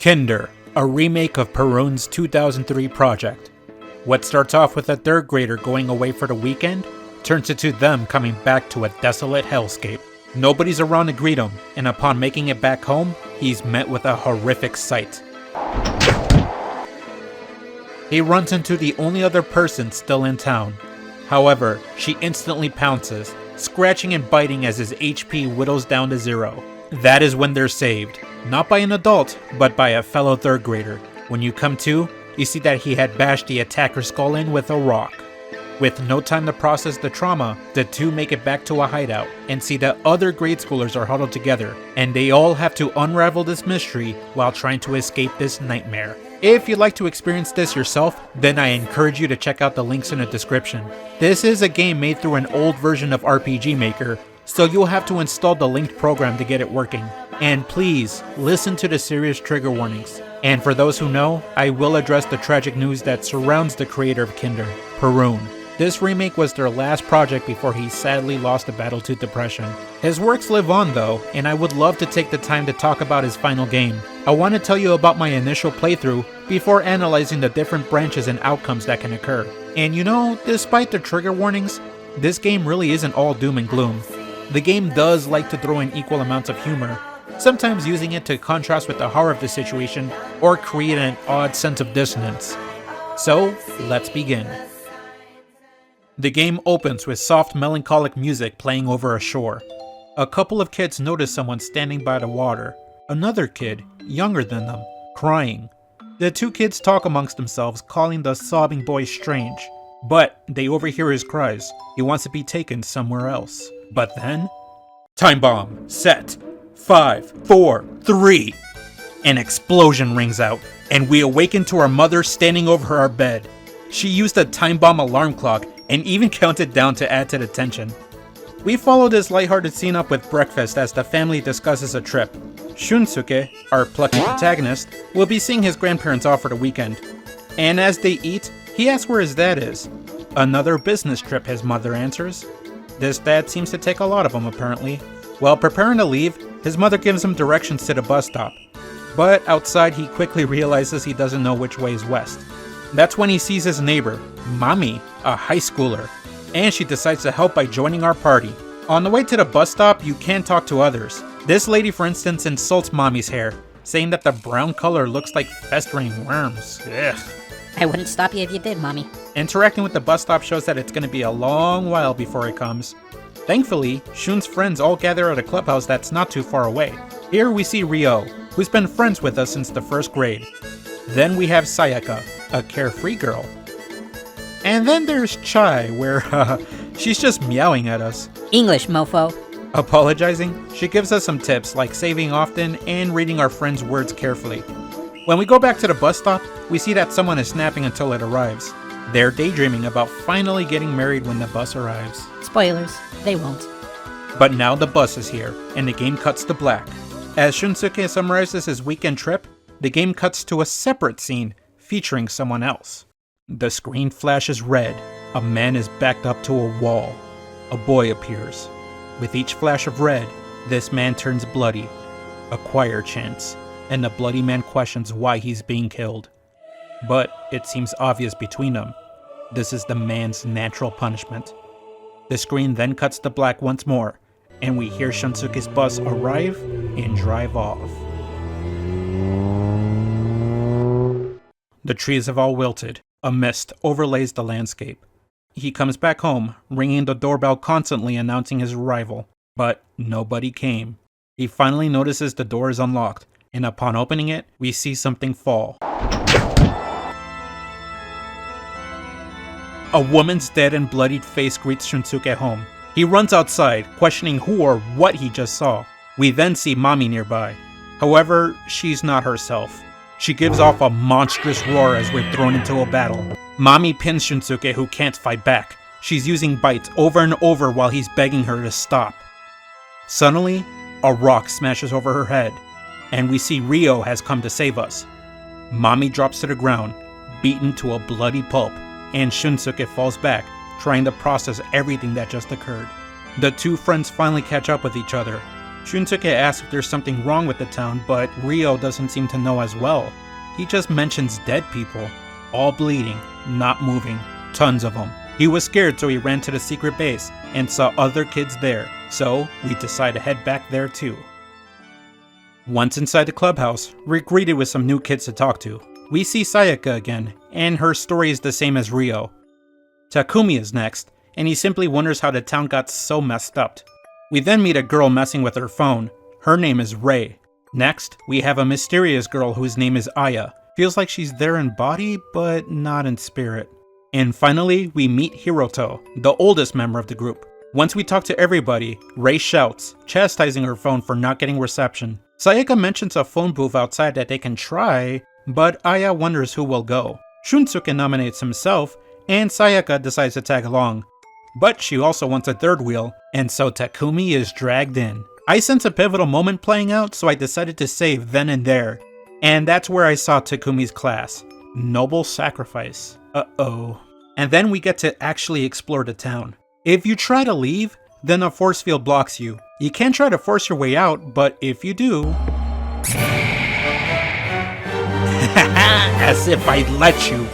Kinder, a remake of Perun's 2003 project. What starts off with a third grader going away for the weekend turns into them coming back to a desolate hellscape. Nobody's around to greet him, and upon making it back home, he's met with a horrific sight. He runs into the only other person still in town. However, she instantly pounces, scratching and biting as his HP whittles down to 0. That is when they're saved, not by an adult, but by a fellow third grader. When you come to, you see that he had bashed the attacker's skull in with a rock. With no time to process the trauma, the two make it back to a hideout and see that other grade schoolers are huddled together, and they all have to unravel this mystery while trying to escape this nightmare. If you'd like to experience this yourself, then I encourage you to check out the links in the description. This is a game made through an old version of RPG Maker, so you'll have to install the linked program to get it working. And please, listen to the serious trigger warnings. And for those who know, I will address the tragic news that surrounds the creator of Kinder, Perun. This remake was their last project before he sadly lost the battle to depression. His works live on though, and I would love to take the time to talk about his final game. I want to tell you about my initial playthrough before analyzing the different branches and outcomes that can occur. And you know, despite the trigger warnings, this game really isn't all doom and gloom. The game does like to throw in equal amounts of humor, sometimes using it to contrast with the horror of the situation or create an odd sense of dissonance. So, let's begin. The game opens with soft melancholic music playing over a shore. A couple of kids notice someone standing by the water. Another kid, younger than them, crying. The two kids talk amongst themselves, calling the sobbing boy strange. But they overhear his cries. He wants to be taken somewhere else. But then... Time bomb, set, 5, 4, 3. An explosion rings out, and we awaken to our mother standing over our bed. She used a time bomb alarm clock and even counted down to add to the tension. We follow this lighthearted scene up with breakfast as the family discusses a trip. Shunsuke, our plucky protagonist, will be seeing his grandparents off for the weekend. And as they eat, he asks where his dad is. Another business trip, his mother answers. This dad seems to take a lot of them apparently. While preparing to leave, his mother gives him directions to the bus stop. But outside he quickly realizes he doesn't know which way is west. That's when he sees his neighbor, Mami, a high schooler, and she decides to help by joining our party. On the way to the bus stop, you can talk to others. This lady, for instance, insults Mami's hair, saying that the brown color looks like festering worms. Ugh. I wouldn't stop you if you did, Mommy. Interacting with the bus stop shows that it's going to be a long while before it comes. Thankfully, Shun's friends all gather at a clubhouse that's not too far away. Here we see Ryo, who's been friends with us since the first grade. Then we have Sayaka, a carefree girl. And then there's Chai, where she's just meowing at us. English, mofo. Apologizing, she gives us some tips like saving often and reading our friends' words carefully. When we go back to the bus stop, we see that someone is snapping until it arrives. They're daydreaming about finally getting married when the bus arrives. Spoilers, they won't. But now the bus is here, and the game cuts to black. As Shunsuke summarizes his weekend trip, the game cuts to a separate scene featuring someone else. The screen flashes red. A man is backed up to a wall. A boy appears. With each flash of red, this man turns bloody. A choir chants, and the bloody man questions why he's being killed. But it seems obvious between them. This is the man's natural punishment. The screen then cuts to black once more, and we hear Shunsuke's bus arrive and drive off. The trees have all wilted. A mist overlays the landscape. He comes back home, ringing the doorbell constantly announcing his arrival. But nobody came. He finally notices the door is unlocked, and upon opening it, we see something fall. A woman's dead and bloodied face greets Shunsuke home. He runs outside, questioning who or what he just saw. We then see Mami nearby. However, she's not herself. She gives off a monstrous roar as we're thrown into a battle. Mami pins Shunsuke, who can't fight back. She's using bites over and over while he's begging her to stop. Suddenly, a rock smashes over her head, and we see Ryo has come to save us. Mami drops to the ground, beaten to a bloody pulp, and Shunsuke falls back, trying to process everything that just occurred. The two friends finally catch up with each other. Shunsuke asks if there's something wrong with the town, but Ryo doesn't seem to know as well. He just mentions dead people, all bleeding, not moving, tons of them. He was scared, so he ran to the secret base and saw other kids there, so we decide to head back there too. Once inside the clubhouse, we're greeted with some new kids to talk to. We see Sayaka again, and her story is the same as Ryo. Takumi is next, and he simply wonders how the town got so messed up. We then meet a girl messing with her phone. Her name is Rei. Next, we have a mysterious girl whose name is Aya. Feels like she's there in body, but not in spirit. And finally, we meet Hiroto, the oldest member of the group. Once we talk to everybody, Rei shouts, chastising her phone for not getting reception. Sayaka mentions a phone booth outside that they can try, but Aya wonders who will go. Shunsuke nominates himself, and Sayaka decides to tag along. But she also wants a third wheel, and so Takumi is dragged in. I sense a pivotal moment playing out, so I decided to save then and there. And that's where I saw Takumi's class. Noble sacrifice. Uh-oh. And then we get to actually explore the town. If you try to leave, then a force field blocks you. You can try to force your way out, but if you do... As if I'd let you.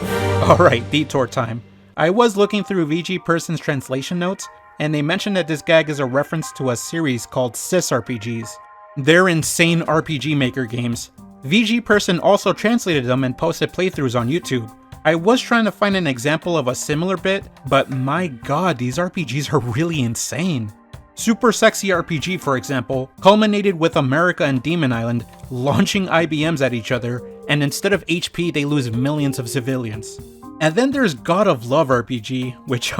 Alright, detour time. I was looking through VG Person's translation notes, and they mentioned that this gag is a reference to a series called Sis RPGs. They're insane RPG Maker games. VG Person also translated them and posted playthroughs on YouTube. I was trying to find an example of a similar bit, but my god, these RPGs are really insane. Super Sexy RPG, for example, culminated with America and Demon Island launching IBMs at each other, and instead of HP, they lose millions of civilians. And then there's God of Love RPG, which,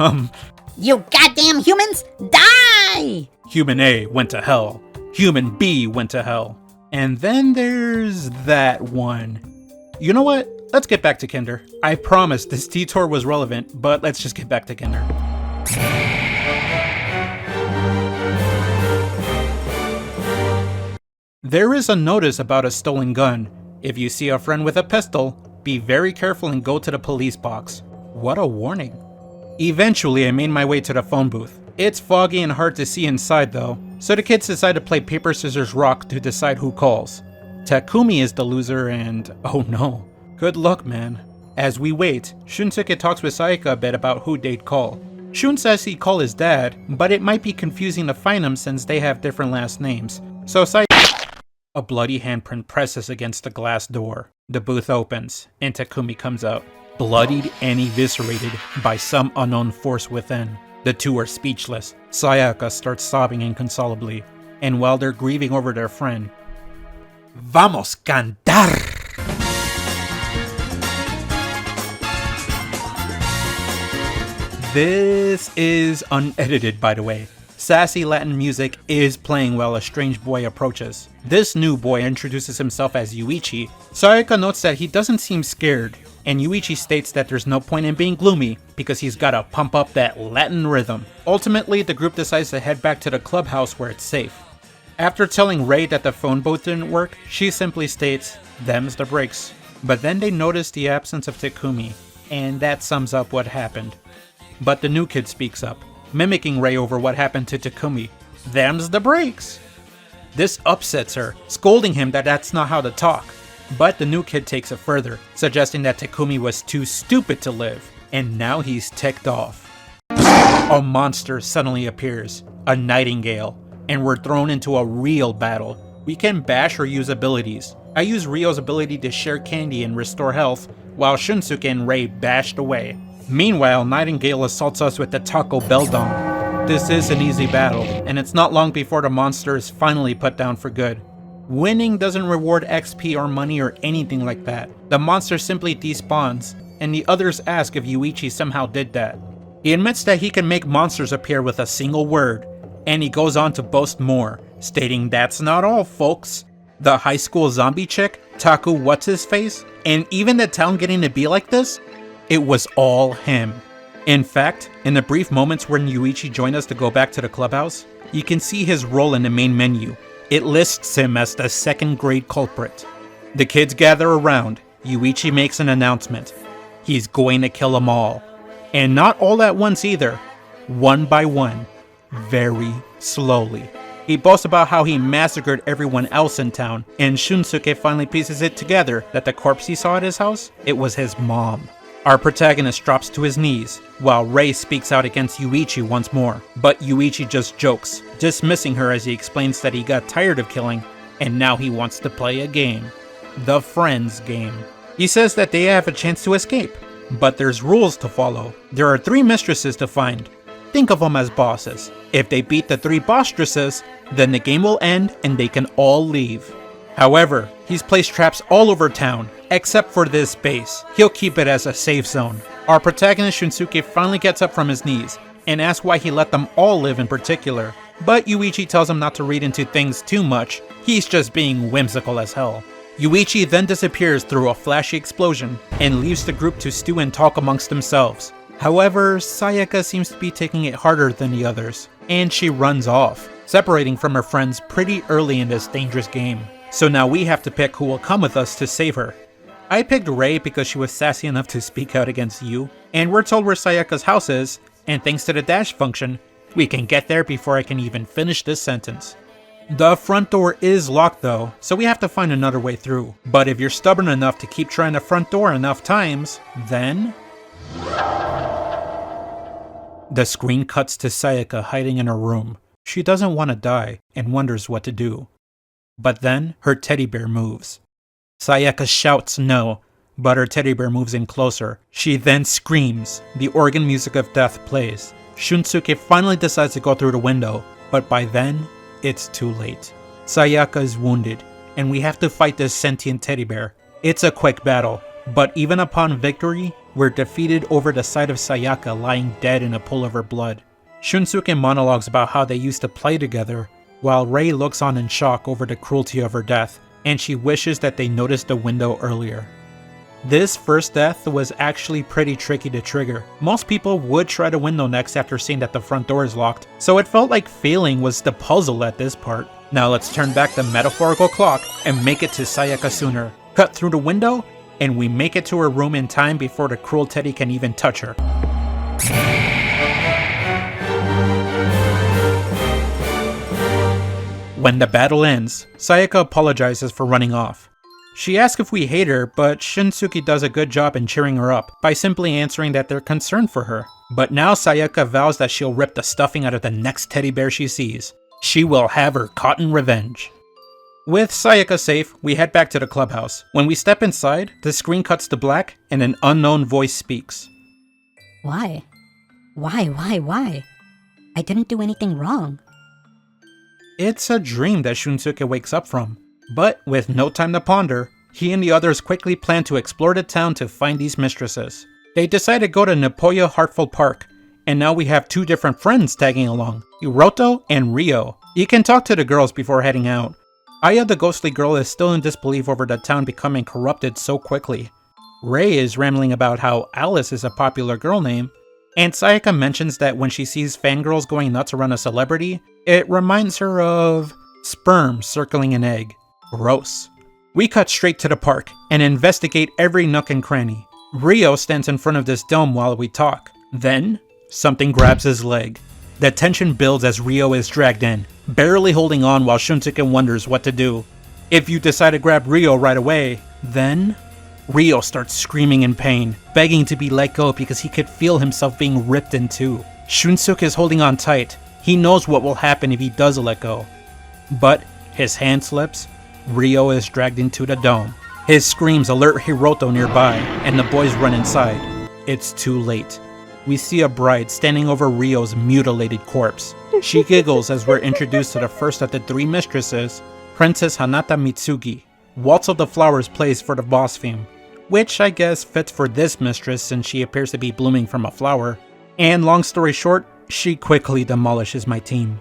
You goddamn humans, die! Human A went to hell. Human B went to hell. And then there's that one. You know what? Let's get back to Kinder. I promise this detour was relevant, but let's just get back to Kinder. There is a notice about a stolen gun. If you see a friend with a pistol, be very careful and go to the police box. What a warning. Eventually, I made my way to the phone booth. It's foggy and hard to see inside though, so the kids decide to play paper, scissors, rock to decide who calls. Takumi is the loser and oh no. Good luck, man. As we wait, Shunsuke talks with Sayaka a bit about who they'd call. Shun says he'd call his dad, but it might be confusing to find him since they have different last names. So a bloody handprint presses against the glass door. The booth opens, and Takumi comes out, bloodied and eviscerated by some unknown force within. The two are speechless. Sayaka starts sobbing inconsolably, and while they're grieving over their friend, Vamos cantar! This is unedited, by the way. Sassy Latin music is playing while a strange boy approaches. This new boy introduces himself as Yuuichi. Sayaka notes that he doesn't seem scared, and Yuuichi states that there's no point in being gloomy because he's gotta pump up that Latin rhythm. Ultimately, the group decides to head back to the clubhouse where it's safe. After telling Rei that the phone booth didn't work, she simply states, "Them's the breaks." But then they notice the absence of Takumi, and that sums up what happened. But the new kid speaks up, mimicking Rei over what happened to Takumi. "Them's the breaks." This upsets her, scolding him that that's not how to talk. But the new kid takes it further, suggesting that Takumi was too stupid to live, and now he's ticked off. A monster suddenly appears, a nightingale, and we're thrown into a real battle. We can bash or use abilities. I use Ryo's ability to share candy and restore health, while Shunsuke and Rei bashed away. Meanwhile, Nightingale assaults us with the Taco Bell dome. This is an easy battle, and it's not long before the monster is finally put down for good. Winning doesn't reward XP or money or anything like that. The monster simply despawns, and the others ask if Yuuichi somehow did that. He admits that he can make monsters appear with a single word, and he goes on to boast more, stating that's not all, folks. The high school zombie chick, Taku What's-His-Face, and even the town getting to be like this? It was all him. In fact, in the brief moments when Yuuichi joined us to go back to the clubhouse, you can see his role in the main menu. It lists him as the second grade culprit. The kids gather around. Yuuichi makes an announcement. He's going to kill them all. And not all at once either. One by one. Very slowly. He boasts about how he massacred everyone else in town, and Shunsuke finally pieces it together that the corpse he saw at his house, it was his mom. Our protagonist drops to his knees, while Rei speaks out against Yuuichi once more, but Yuuichi just jokes, dismissing her as he explains that he got tired of killing, and now he wants to play a game. The Friends game. He says that they have a chance to escape, but there's rules to follow. There are 3 mistresses to find. Think of them as bosses. If they beat the 3 bosstresses, then the game will end and they can all leave. However, he's placed traps all over town, except for this base. He'll keep it as a safe zone. Our protagonist Shunsuke finally gets up from his knees and asks why he let them all live in particular, but Yuuichi tells him not to read into things too much. He's just being whimsical as hell. Yuuichi then disappears through a flashy explosion and leaves the group to stew and talk amongst themselves. However, Sayaka seems to be taking it harder than the others, and she runs off, separating from her friends pretty early in this dangerous game. So now we have to pick who will come with us to save her. I picked Rei because she was sassy enough to speak out against Yu, and we're told where Sayaka's house is, and thanks to the dash function, we can get there before I can even finish this sentence. The front door is locked though, so we have to find another way through. But if you're stubborn enough to keep trying the front door enough times, then... The screen cuts to Sayaka hiding in her room. She doesn't want to die and wonders what to do. But then her teddy bear moves. Sayaka shouts no, but her teddy bear moves in closer. She then screams. The organ music of death plays. Shunsuke finally decides to go through the window, but by then, it's too late. Sayaka is wounded, and we have to fight this sentient teddy bear. It's a quick battle, but even upon victory, we're defeated over the sight of Sayaka lying dead in a pool of her blood. Shunsuke monologues about how they used to play together, while Rei looks on in shock over the cruelty of her death, and she wishes that they noticed the window earlier. This first death was actually pretty tricky to trigger. Most people would try the window next after seeing that the front door is locked, so it felt like failing was the puzzle at this part. Now let's turn back the metaphorical clock and make it to Sayaka sooner. Cut through the window, and we make it to her room in time before the cruel teddy can even touch her. When the battle ends, Sayaka apologizes for running off. She asks if we hate her, but Shunsuke does a good job in cheering her up by simply answering that they're concerned for her. But now Sayaka vows that she'll rip the stuffing out of the next teddy bear she sees. She will have her cotton revenge. With Sayaka safe, we head back to the clubhouse. When we step inside, the screen cuts to black and an unknown voice speaks. Why? Why? I didn't do anything wrong. It's a dream that Shunsuke wakes up from. But with no time to ponder, he and the others quickly plan to explore the town to find these mistresses. They decide to go to Napoya Heartful Park, and now we have 2 different friends tagging along, Hiroto and Ryo. You can talk to the girls before heading out. Aya the ghostly girl is still in disbelief over the town becoming corrupted so quickly. Rei is rambling about how Alice is a popular girl name, and Sayaka mentions that when she sees fangirls going nuts around a celebrity, it reminds her of sperm circling an egg. Gross. We cut straight to the park and investigate every nook and cranny. Ryo stands in front of this dome while we talk. Then, something grabs his leg. The tension builds as Ryo is dragged in, barely holding on while Shunsuke wonders what to do. If you decide to grab Ryo right away, then... Ryo starts screaming in pain, begging to be let go because he could feel himself being ripped in two. Shunsuke is holding on tight. He knows what will happen if he does let go. But his hand slips. Ryo is dragged into the dome. His screams alert Hiroto nearby, and the boys run inside. It's too late. We see a bride standing over Ryo's mutilated corpse. She giggles as we're introduced to the first of the 3 mistresses, Princess Hanata Mitsugi. Waltz of the Flowers plays for the boss theme, which I guess fits for this mistress since she appears to be blooming from a flower. And long story short, she quickly demolishes my team.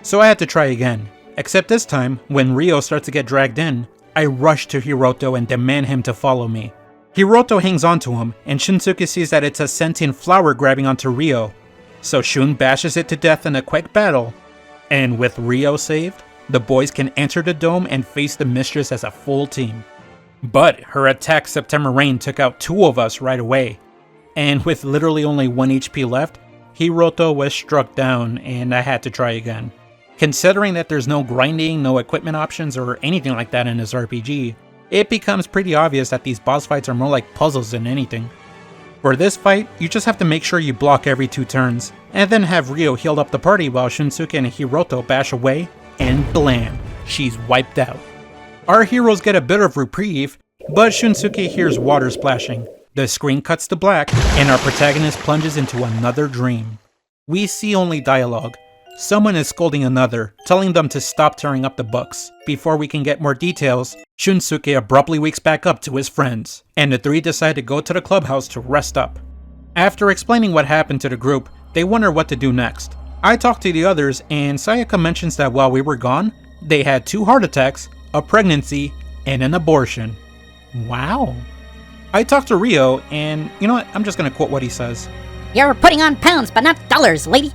So I had to try again, except this time, when Ryo starts to get dragged in, I rush to Hiroto and demand him to follow me. Hiroto hangs onto him, and Shunsuke sees that it's a sentient flower grabbing onto Ryo, so Shun bashes it to death in a quick battle, and with Ryo saved, the boys can enter the dome and face the mistress as a full team. But her attack September Rain took out 2 of us right away, and with literally only 1 HP left, Hiroto was struck down, and I had to try again. Considering that there's no grinding, no equipment options, or anything like that in this RPG, it becomes pretty obvious that these boss fights are more like puzzles than anything. For this fight, you just have to make sure you block every 2 turns, and then have Ryo heal up the party while Shunsuke and Hiroto bash away, and blam, she's wiped out. Our heroes get a bit of reprieve, but Shunsuke hears water splashing. The screen cuts to black, and our protagonist plunges into another dream. We see only dialogue. Someone is scolding another, telling them to stop tearing up the books. Before we can get more details, Shunsuke abruptly wakes back up to his friends, and the 3 decide to go to the clubhouse to rest up. After explaining what happened to the group, they wonder what to do next. I talk to the others, and Sayaka mentions that while we were gone, they had 2 heart attacks, a pregnancy, and an abortion. Wow. I talk to Ryo, and you know what, I'm just gonna quote what he says. You're putting on pounds, but not dollars, lady.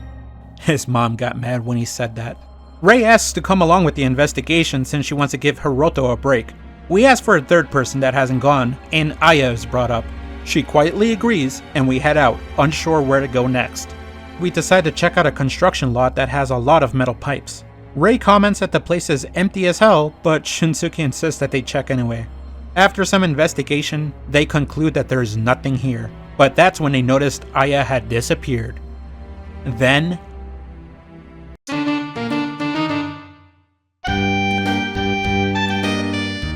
His mom got mad when he said that. Rei asks to come along with the investigation since she wants to give Hiroto a break. We ask for a 3rd person that hasn't gone, and Aya is brought up. She quietly agrees, and we head out, unsure where to go next. We decide to check out a construction lot that has a lot of metal pipes. Rei comments that the place is empty as hell, but Shunsuke insists that they check anyway. After some investigation, they conclude that there is nothing here, but that's when they noticed Aya had disappeared. Then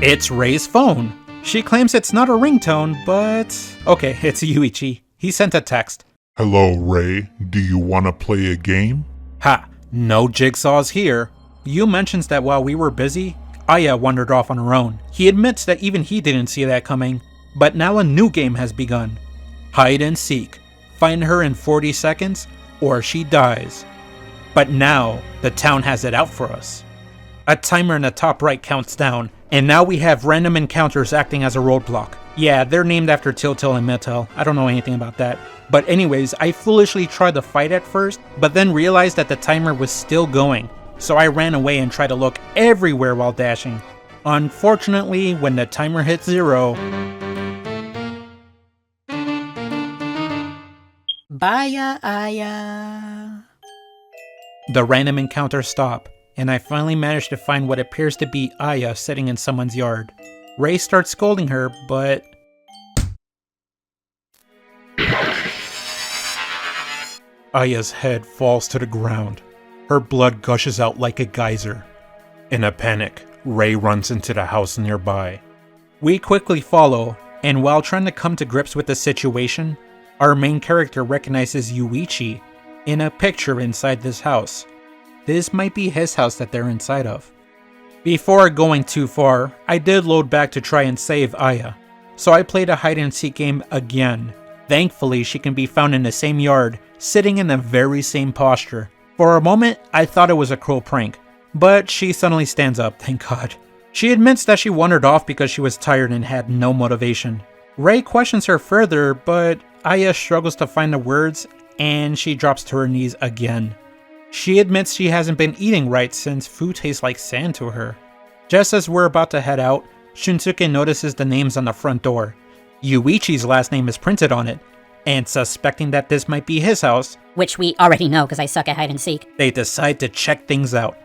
it's Rei's phone. She claims it's not a ringtone, but okay, it's Yuuichi. He sent a text. Hello, Rei. Do you want to play a game? Ha, no jigsaws here. Yu mentions that while we were busy, Aya wandered off on her own. He admits that even he didn't see that coming, but now a new game has begun. Hide and seek. Find her in 40 seconds, or she dies. But now, the town has it out for us. A timer in the top right counts down, and now we have random encounters acting as a roadblock. Yeah, they're named after Tiltil and Metal. I don't know anything about that. But anyways, I foolishly tried to fight at first, but then realized that the timer was still going. So I ran away and tried to look everywhere while dashing. Unfortunately, when the timer hit 0... Baya Aya. The random encounters stop, and I finally managed to find what appears to be Aya sitting in someone's yard. Rei starts scolding her, but... Aya's head falls to the ground. Her blood gushes out like a geyser. In a panic, Rei runs into the house nearby. We quickly follow, and while trying to come to grips with the situation, our main character recognizes Yuuichi in a picture inside this house. This might be his house that they're inside of. Before going too far, I did load back to try and save Aya, so I played a hide and seek game again. Thankfully, she can be found in the same yard, sitting in the very same posture. For a moment, I thought it was a cruel prank, but she suddenly stands up, thank God. She admits that she wandered off because she was tired and had no motivation. Rei questions her further, but Aya struggles to find the words, and she drops to her knees again. She admits she hasn't been eating right since food tastes like sand to her. Just as we're about to head out, Shunsuke notices the names on the front door. Yuichi's last name is printed on it, and suspecting that this might be his house, Which we already know because I suck at hide and seek. they decide to check things out.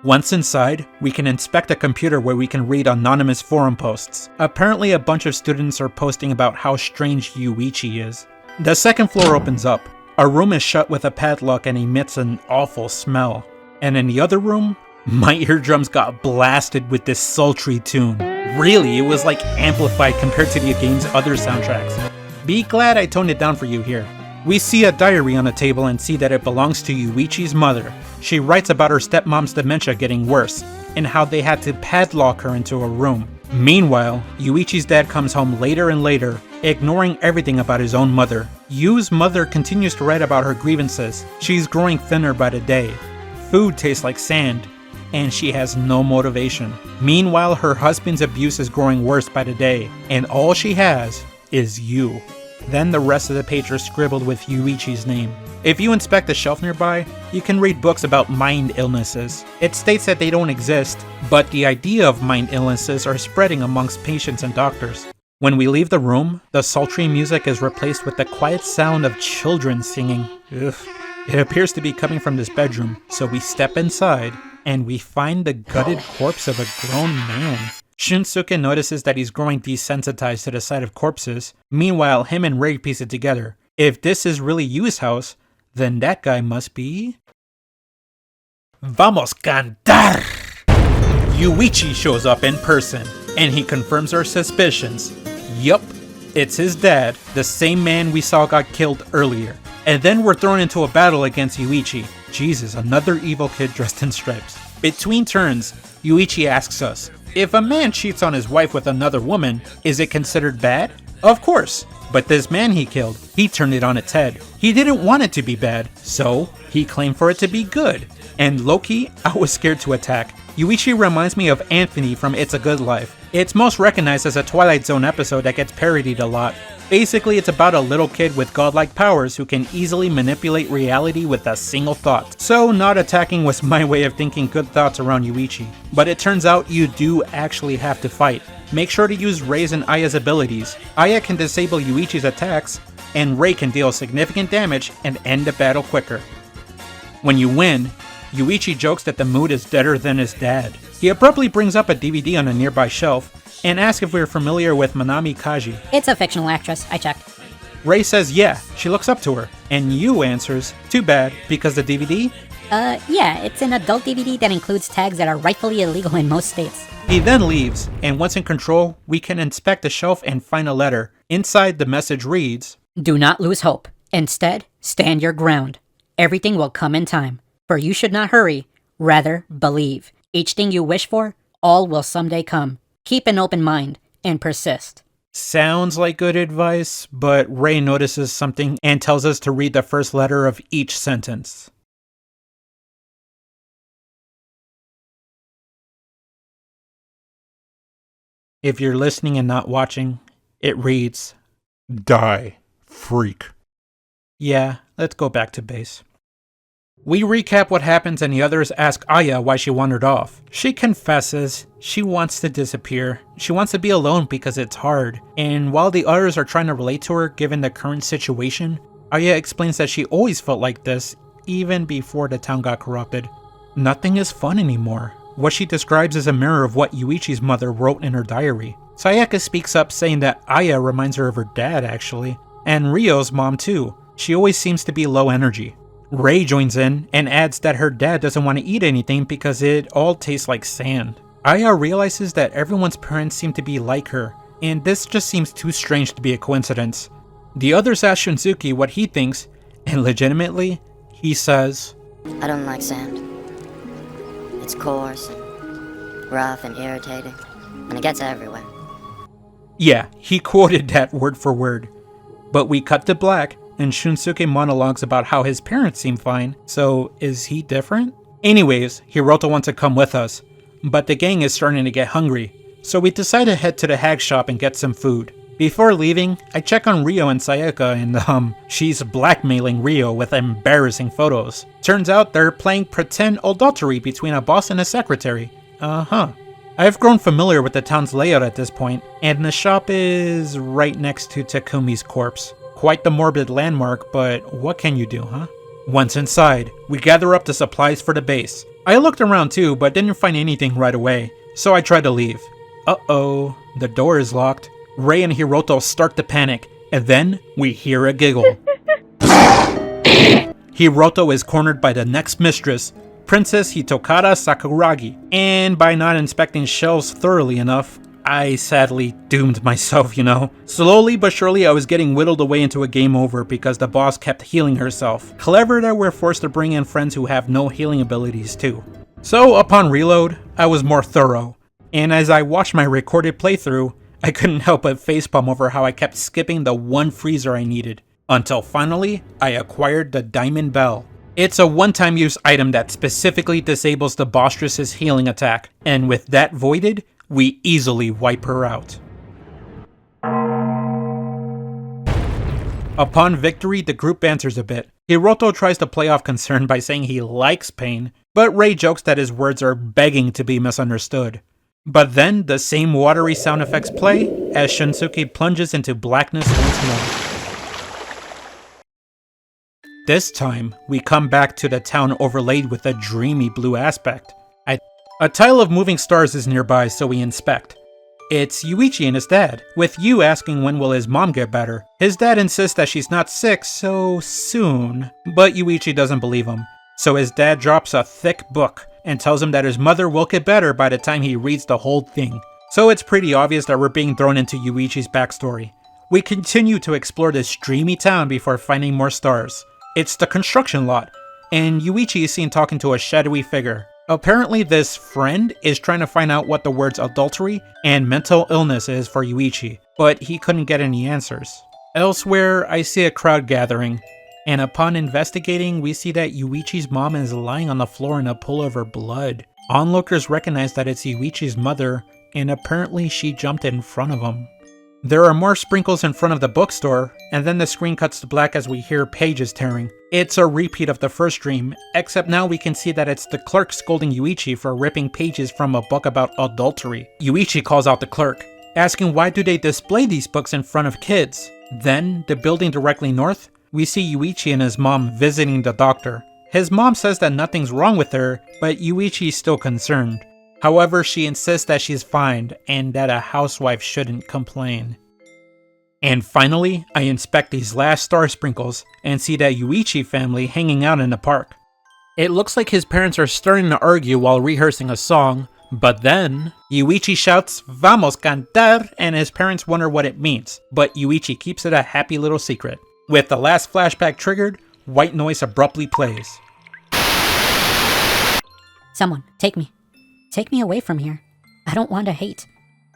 Once inside, we can inspect a computer where we can read anonymous forum posts. Apparently a bunch of students are posting about how strange Yuuichi is. The second floor opens up. A room is shut with a padlock and emits an awful smell. And in the other room, my eardrums got blasted with this sultry tune. Really, it was like amplified compared to the game's other soundtracks. Be glad I toned it down for you here. We see a diary on the table and see that it belongs to Yuichi's mother. She writes about her stepmom's dementia getting worse, and how they had to padlock her into a room. Meanwhile, Yuichi's dad comes home later and later, ignoring everything about his own mother. Yu's mother continues to write about her grievances. She's growing thinner by the day. Food tastes like sand, and she has no motivation. Meanwhile, her husband's abuse is growing worse by the day, and all she has is Yu. Then the rest of the page are scribbled with Yuichi's name. If you inspect the shelf nearby, you can read books about mind illnesses. It states that they don't exist, but the idea of mind illnesses are spreading amongst patients and doctors. When we leave the room, the sultry music is replaced with the quiet sound of children singing. Ugh. It appears to be coming from this bedroom, so we step inside, and we find the gutted corpse of a grown man. Shunsuke notices that he's growing desensitized to the sight of corpses. Meanwhile, him and Rei piece it together. If this is really Yu's house, then that guy must be... Vamos cantar! Yuuichi shows up in person, and he confirms our suspicions. Yup, it's his dad, the same man we saw got killed earlier. And then we're thrown into a battle against Yuuichi. Jesus, another evil kid dressed in stripes. Between turns, Yuuichi asks us, if a man cheats on his wife with another woman, is it considered bad? Of course, but this man he killed, he turned it on its head. He didn't want it to be bad, so he claimed for it to be good. And low-key, I was scared to attack. Yuuichi reminds me of Anthony from It's a Good Life. It's most recognized as a Twilight Zone episode that gets parodied a lot. Basically, it's about a little kid with godlike powers who can easily manipulate reality with a single thought. So not attacking was my way of thinking good thoughts around Yuuichi. But it turns out you do actually have to fight. Make sure to use Rei's and Aya's abilities. Aya can disable Yuichi's attacks, and Rei can deal significant damage and end the battle quicker. When you win, Yuuichi jokes that the mood is deader than his dad. He abruptly brings up a DVD on a nearby shelf and asks if we're familiar with Manami Kaji. It's a fictional actress, I checked. Rei says yeah, she looks up to her, and Yu answers, too bad, because the DVD? Yeah, it's an adult DVD that includes tags that are rightfully illegal in most states. He then leaves, and once in control, we can inspect the shelf and find a letter. Inside, the message reads, Do not lose hope. Instead, stand your ground. Everything will come in time. For you should not hurry, rather believe. Each thing you wish for, all will someday come. Keep an open mind and persist. Sounds like good advice, but Rei notices something and tells us to read the first letter of each sentence. If you're listening and not watching, it reads, Die, freak. Yeah, let's go back to base. We recap what happens and the others ask Aya why she wandered off. She confesses she wants to disappear. She wants to be alone because it's hard. And while the others are trying to relate to her given the current situation, Aya explains that she always felt like this, even before the town got corrupted. Nothing is fun anymore. What she describes is a mirror of what Yuichi's mother wrote in her diary. Sayaka speaks up saying that Aya reminds her of her dad actually, and Ryo's mom too. She always seems to be low energy. Rei joins in and adds that her dad doesn't want to eat anything because it all tastes like sand. Aya realizes that everyone's parents seem to be like her, and this just seems too strange to be a coincidence. The others ask Shunsuke what he thinks, and legitimately, he says, I don't like sand. It's coarse and rough and irritating, and it gets everywhere. Yeah, he quoted that word for word. But we cut to black, and Shunsuke monologues about how his parents seem fine, so is he different? Anyways, Hiroto wants to come with us, but the gang is starting to get hungry, so we decide to head to the hag shop and get some food. Before leaving, I check on Ryo and Sayaka and she's blackmailing Ryo with embarrassing photos. Turns out they're playing pretend adultery between a boss and a secretary. I've grown familiar with the town's layout at this point, and the shop is right next to Takumi's corpse. Quite the morbid landmark, but what can you do, huh? Once inside, we gather up the supplies for the base. I looked around too, but didn't find anything right away, so I tried to leave. Uh-oh, the door is locked. Rei and Hiroto start to panic, and then we hear a giggle. Hiroto is cornered by the next mistress, Princess Hitokata Sakuragi, and by not inspecting shelves thoroughly enough, I sadly doomed myself, you know. Slowly but surely I was getting whittled away into a game over because the boss kept healing herself. Clever that we're forced to bring in friends who have no healing abilities too. So upon reload, I was more thorough, and as I watched my recorded playthrough, I couldn't help but facepalm over how I kept skipping the one freezer I needed, until finally I acquired the Diamond Bell. It's a one-time use item that specifically disables the Bostress's healing attack, and with that voided, we easily wipe her out. Upon victory, the group banters a bit. Hiroto tries to play off concern by saying he likes pain, but Rei jokes that his words are begging to be misunderstood. But then the same watery sound effects play as Shunsuke plunges into blackness once more. This time, we come back to the town overlaid with a dreamy blue aspect. A tile of moving stars is nearby, so we inspect. It's Yuuichi and his dad, with Yu asking when will his mom get better. His dad insists that she's not sick so soon, but Yuuichi doesn't believe him. So his dad drops a thick book and tells him that his mother will get better by the time he reads the whole thing. So it's pretty obvious that we're being thrown into Yuichi's backstory. We continue to explore this dreamy town before finding more stars. It's the construction lot, and Yuuichi is seen talking to a shadowy figure. Apparently this friend is trying to find out what the words adultery and mental illness is for Yuuichi, but he couldn't get any answers. Elsewhere, I see a crowd gathering, and upon investigating, we see that Yuichi's mom is lying on the floor in a pool of her blood. Onlookers recognize that it's Yuichi's mother, and apparently she jumped in front of him. There are more sprinkles in front of the bookstore, and then the screen cuts to black as we hear pages tearing. It's a repeat of the first dream, except now we can see that it's the clerk scolding Yuichi for ripping pages from a book about adultery. Yuichi calls out the clerk, asking why do they display these books in front of kids. Then, the building directly north, we see Yuichi and his mom visiting the doctor. His mom says that nothing's wrong with her, but Yuichi's still concerned. However, she insists that she's fine and that a housewife shouldn't complain. And finally, I inspect these last star sprinkles and see that Yuuichi family hanging out in the park. It looks like his parents are starting to argue while rehearsing a song, but then Yuuichi shouts, "Vamos cantar," and his parents wonder what it means, but Yuuichi keeps it a happy little secret. With the last flashback triggered, white noise abruptly plays. Someone, take me. Take me away from here. I don't want to hate.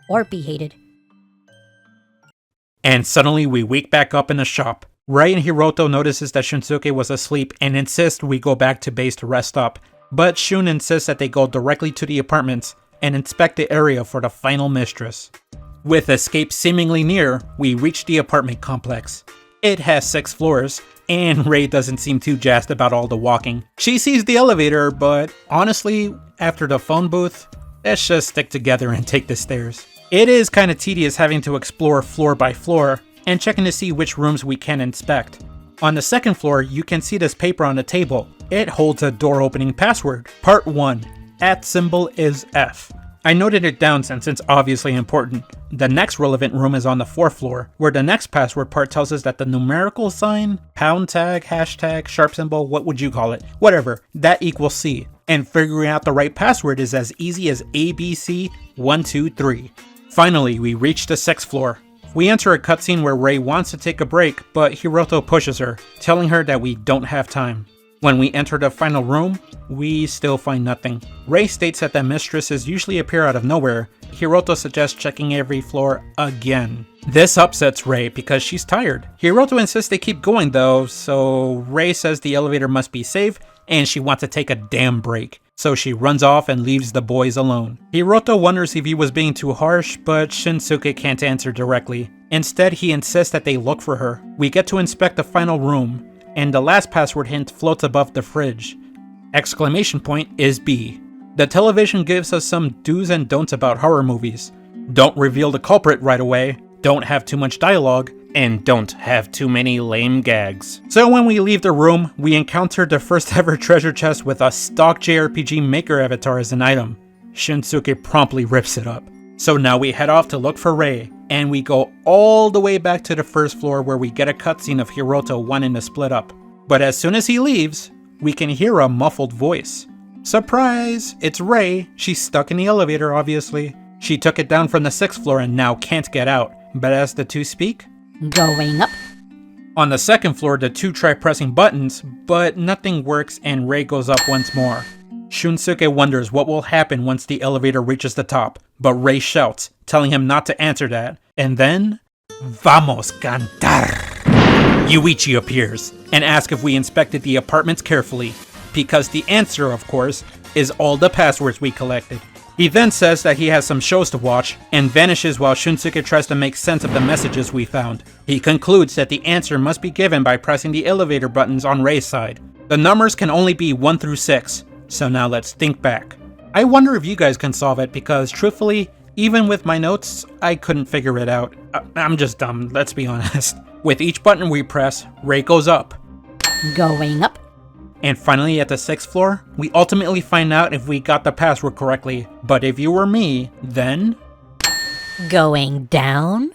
Or be hated. And suddenly we wake back up in the shop. Rei and Hiroto notices that Shunsuke was asleep and insist we go back to base to rest up. But Shun insists that they go directly to the apartments and inspect the area for the final mistress. With escape seemingly near, we reach the apartment complex. It has 6 floors, and Rei doesn't seem too jazzed about all the walking. She sees the elevator, but honestly, after the phone booth, let's just stick together and take the stairs. It is kinda tedious having to explore floor by floor, and checking to see which rooms we can inspect. On the second floor, you can see this paper on the table. It holds a door opening password. Part 1, @F. I noted it down since it's obviously important. The next relevant room is on the 4th floor, where the next password part tells us that the numerical sign, pound tag, hashtag, sharp symbol, what would you call it? Whatever, that equals C. And figuring out the right password is as easy as ABC 1, 2, 3. Finally, we reach the 6th floor. We enter a cutscene where Rei wants to take a break, but Hiroto pushes her, telling her that we don't have time. When we enter the final room, we still find nothing. Rei states that the mistresses usually appear out of nowhere. Hiroto suggests checking every floor again. This upsets Rei because she's tired. Hiroto insists they keep going though, so Rei says the elevator must be safe and she wants to take a damn break. So she runs off and leaves the boys alone. Hiroto wonders if he was being too harsh, but Shunsuke can't answer directly. Instead, he insists that they look for her. We get to inspect the final room, and the last password hint floats above the fridge. Exclamation point is B. The television gives us some do's and don'ts about horror movies. Don't reveal the culprit right away, don't have too much dialogue, and don't have too many lame gags. So when we leave the room, we encounter the first ever treasure chest with a stock JRPG Maker avatar as an item. Shunsuke promptly rips it up. So now we head off to look for Rei, and we go all the way back to the 1st floor where we get a cutscene of Hiroto wanting to split up. But as soon as he leaves, we can hear a muffled voice. Surprise! It's Rei. She's stuck in the elevator, obviously. She took it down from the 6th floor and now can't get out. But as the two speak, Going up. on the 2nd floor, the two try pressing buttons, but nothing works and Rei goes up once more. Shunsuke wonders what will happen once the elevator reaches the top, but Rei shouts, telling him not to answer that. And then, Vamos cantar! Yuuichi appears and asks if we inspected the apartments carefully, because the answer, of course, is all the passwords we collected. He then says that he has some shows to watch, and vanishes while Shunsuke tries to make sense of the messages we found. He concludes that the answer must be given by pressing the elevator buttons on Rei's side. The numbers can only be 1 through 6, so now let's think back. I wonder if you guys can solve it because truthfully, even with my notes, I couldn't figure it out. I'm just dumb, let's be honest. With each button we press, Ray goes up. Going up. And finally at the 6th floor, we ultimately find out if we got the password correctly. But if you were me, then... Going down.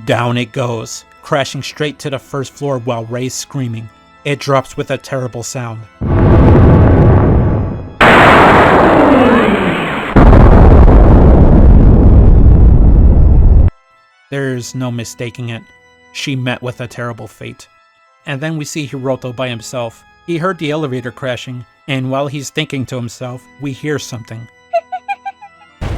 Down it goes, crashing straight to the 1st floor while Ray's screaming. It drops with a terrible sound. There's no mistaking it. She met with a terrible fate. And then we see Hiroto by himself. He heard the elevator crashing, and while he's thinking to himself, we hear something.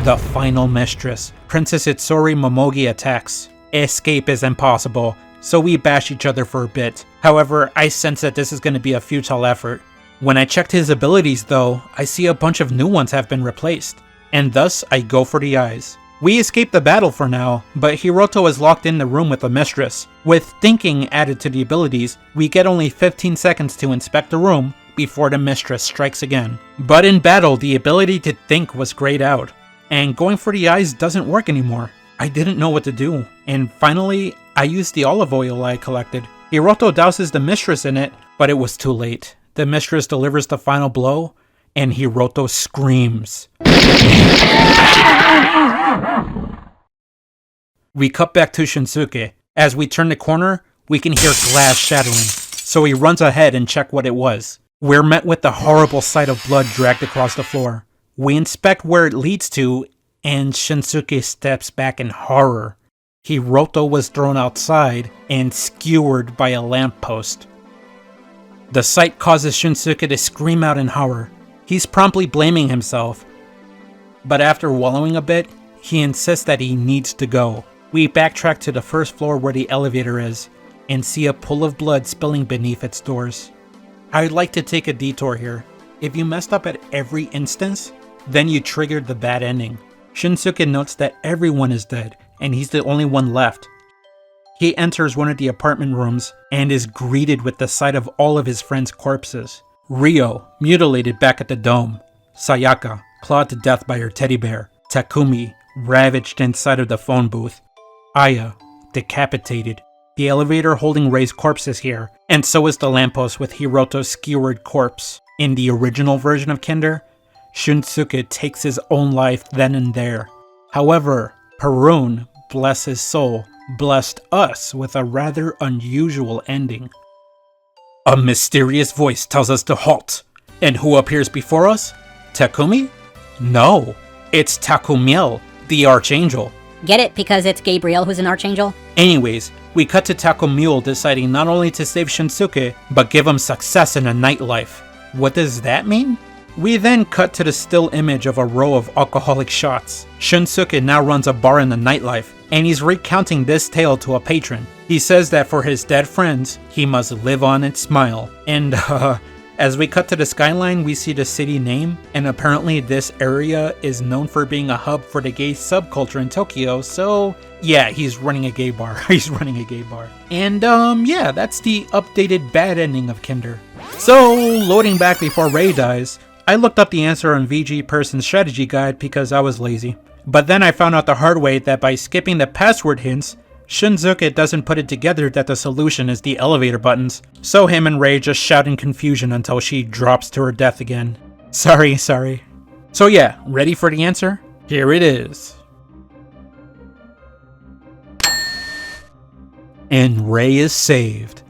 The final mistress, Princess Itsuri Momogi, attacks. Escape is impossible, so we bash each other for a bit. However, I sense that this is going to be a futile effort. When I checked his abilities though, I see a bunch of new ones have been replaced, and thus I go for the eyes. We escape the battle for now, but Hiroto is locked in the room with the mistress. With thinking added to the abilities, we get only 15 seconds to inspect the room before the mistress strikes again. But in battle, the ability to think was grayed out, and going for the eyes doesn't work anymore. I didn't know what to do, and finally, I used the olive oil I collected. Hiroto douses the mistress in it, but it was too late. The mistress delivers the final blow, and Hiroto screams. We cut back to Shinsuke. As we turn the corner, we can hear glass shattering, so he runs ahead and checks what it was. We're met with the horrible sight of blood dragged across the floor. We inspect where it leads to, and Shinsuke steps back in horror. Hiroto was thrown outside and skewered by a lamppost. The sight causes Shinsuke to scream out in horror. He's promptly blaming himself, but after wallowing a bit, he insists that he needs to go. We backtrack to the 1st floor where the elevator is, and see a pool of blood spilling beneath its doors. I'd like to take a detour here. If you messed up at every instance, then you triggered the bad ending. Shinsuke notes that everyone is dead, and he's the only one left. He enters one of the apartment rooms, and is greeted with the sight of all of his friends' corpses. Ryo, mutilated back at the dome. Sayaka, clawed to death by her teddy bear. Takumi, ravaged inside of the phone booth. Aya, decapitated. The elevator holding Rei's corpse is here, and so is the lamppost with Hiroto's skewered corpse. In the original version of Kinder, Shinsuke takes his own life then and there. However, Perun, bless his soul, blessed us with a rather unusual ending. A mysterious voice tells us to halt. And who appears before us? Takumi? No, it's Takumiel, the Archangel. Get it? Because it's Gabriel who's an archangel? Anyways, we cut to Takumiel deciding not only to save Shinsuke, but give him success in a nightlife. What does that mean? We then cut to the still image of a row of alcoholic shots. Shinsuke now runs a bar in the nightlife, and he's recounting this tale to a patron. He says that for his dead friends, he must live on and smile. And as we cut to the skyline, we see the city name, and apparently this area is known for being a hub for the gay subculture in Tokyo, so yeah, he's running a gay bar. He's running a gay bar. And yeah, that's the updated bad ending of Kinder. So, loading back before Rei dies, I looked up the answer on VG Person's strategy guide because I was lazy. But then I found out the hard way that by skipping the password hints, Shinsuke doesn't put it together that the solution is the elevator buttons. So him and Rei just shout in confusion until she drops to her death again. Sorry. So yeah, ready for the answer? Here it is. And Rei is saved.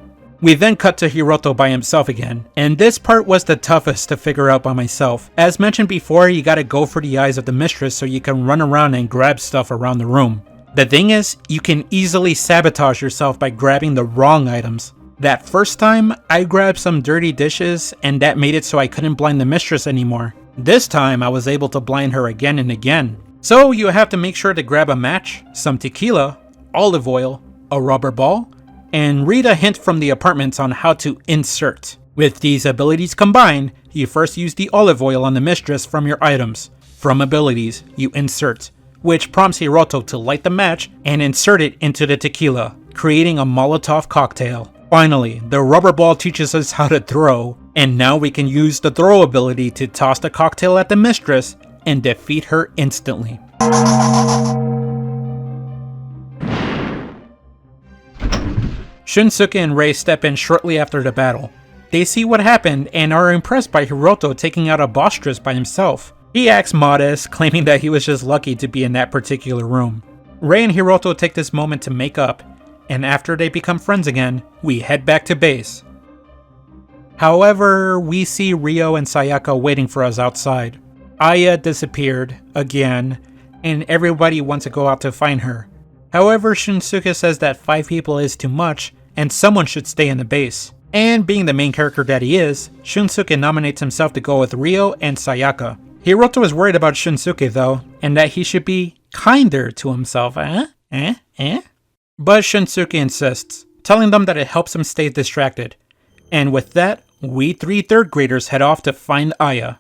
We then cut to Hiroto by himself again, and this part was the toughest to figure out by myself. As mentioned before, you gotta go for the eyes of the mistress so you can run around and grab stuff around the room. The thing is, you can easily sabotage yourself by grabbing the wrong items. That first time, I grabbed some dirty dishes, and that made it so I couldn't blind the mistress anymore. This time, I was able to blind her again and again. So you have to make sure to grab a match, some tequila, olive oil, a rubber ball, and read a hint from the apartments on how to insert. With these abilities combined, you first use the olive oil on the mistress from your items. From abilities, you insert, which prompts Hiroto to light the match and insert it into the tequila, creating a Molotov cocktail. Finally, the rubber ball teaches us how to throw, and now we can use the throw ability to toss the cocktail at the mistress and defeat her instantly. Shunsuke and Rei step in shortly after the battle. They see what happened and are impressed by Hiroto taking out a bostress by himself. He acts modest, claiming that he was just lucky to be in that particular room. Rei and Hiroto take this moment to make up, and after they become friends again, we head back to base. However, we see Ryo and Sayaka waiting for us outside. Aya disappeared, again, and everybody wants to go out to find her. However, Shunsuke says that 5 people is too much, and someone should stay in the base. And being the main character that he is, Shunsuke nominates himself to go with Ryo and Sayaka. Hiroto is worried about Shunsuke though, and that he should be kinder to himself, But Shunsuke insists, telling them that it helps him stay distracted. And with that, we 3 third graders head off to find Aya.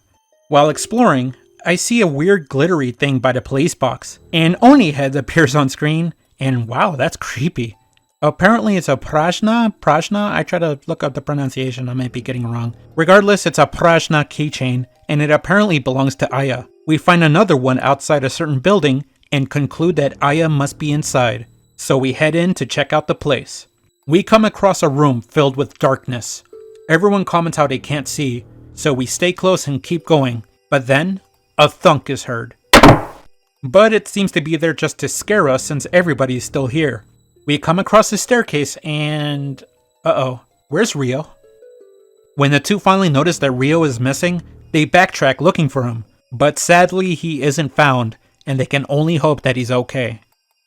While exploring, I see a weird glittery thing by the police box. An Oni head appears on screen, and wow, that's creepy. Apparently it's a Prajna, I try to look up the pronunciation, I might be getting it wrong. Regardless, it's a Prajna keychain, and it apparently belongs to Aya. We find another one outside a certain building, and conclude that Aya must be inside. So we head in to check out the place. We come across a room filled with darkness. Everyone comments how they can't see, so we stay close and keep going. But then, a thunk is heard. But it seems to be there just to scare us since everybody is still here. We come across the staircase and... where's Ryo? When the 2 finally notice that Ryo is missing, they backtrack looking for him. But sadly, he isn't found, and they can only hope that he's okay.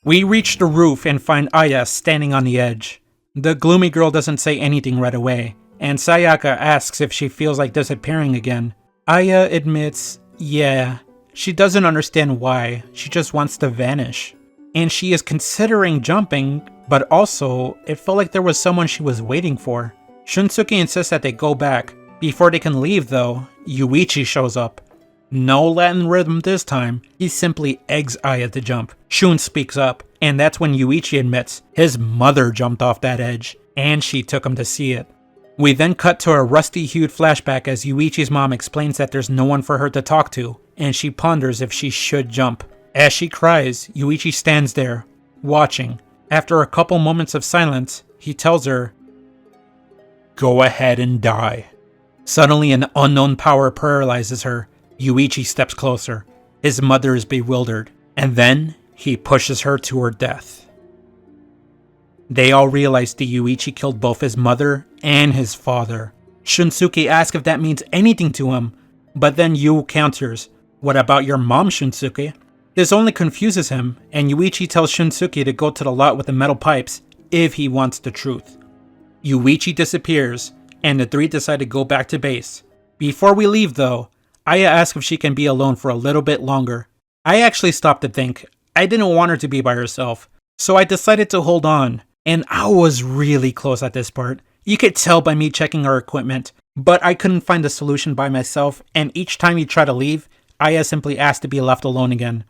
We reach the roof and find Aya standing on the edge. The gloomy girl doesn't say anything right away, and Sayaka asks if she feels like disappearing again. Aya admits, yeah, she doesn't understand why, she just wants to vanish. And she is considering jumping, but also, it felt like there was someone she was waiting for. Shunsuke insists that they go back. Before they can leave though, Yuuichi shows up. No Latin rhythm this time, he simply eggs Aya to jump. Shun speaks up, and that's when Yuuichi admits his mother jumped off that edge, and she took him to see it. We then cut to a rusty-hued flashback as Yuichi's mom explains that there's no one for her to talk to, and she ponders if she should jump. As she cries, Yuuichi stands there, watching. After a couple moments of silence, he tells her, "Go ahead and die." Suddenly an unknown power paralyzes her. Yuuichi steps closer. His mother is bewildered, and then he pushes her to her death. They all realize that Yuuichi killed both his mother and his father. Shunsuke asks if that means anything to him, but then Yu counters, "What about your mom, Shunsuke?" This only confuses him, and Yuuichi tells Shunsuke to go to the lot with the metal pipes if he wants the truth. Yuuichi disappears, and the 3 decide to go back to base. Before we leave though, Aya asks if she can be alone for a little bit longer. I actually stopped to think. I didn't want her to be by herself, so I decided to hold on, and I was really close at this part. You could tell by me checking her equipment, but I couldn't find a solution by myself, and each time you try to leave, Aya simply asked to be left alone again.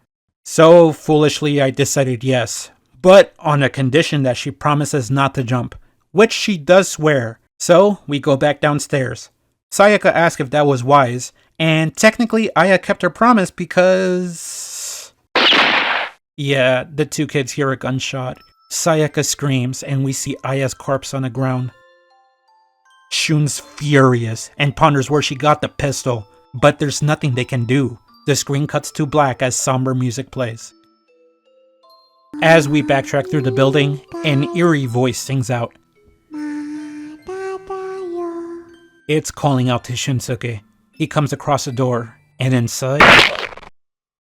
So, foolishly, I decided yes, but on a condition that she promises not to jump, which she does swear. So, we go back downstairs. Sayaka asks if that was wise, and technically Aya kept her promise because... Yeah, the 2 kids hear a gunshot. Sayaka screams, and we see Aya's corpse on the ground. Shun's furious, and ponders where she got the pistol, but there's nothing they can do. The screen cuts to black as somber music plays. As we backtrack through the building, an eerie voice sings out. It's calling out to Shunsuke. He comes across the door, and inside,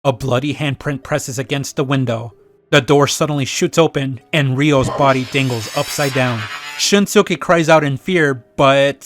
a bloody handprint presses against the window. The door suddenly shoots open, and Ryo's body dangles upside down. Shunsuke cries out in fear, but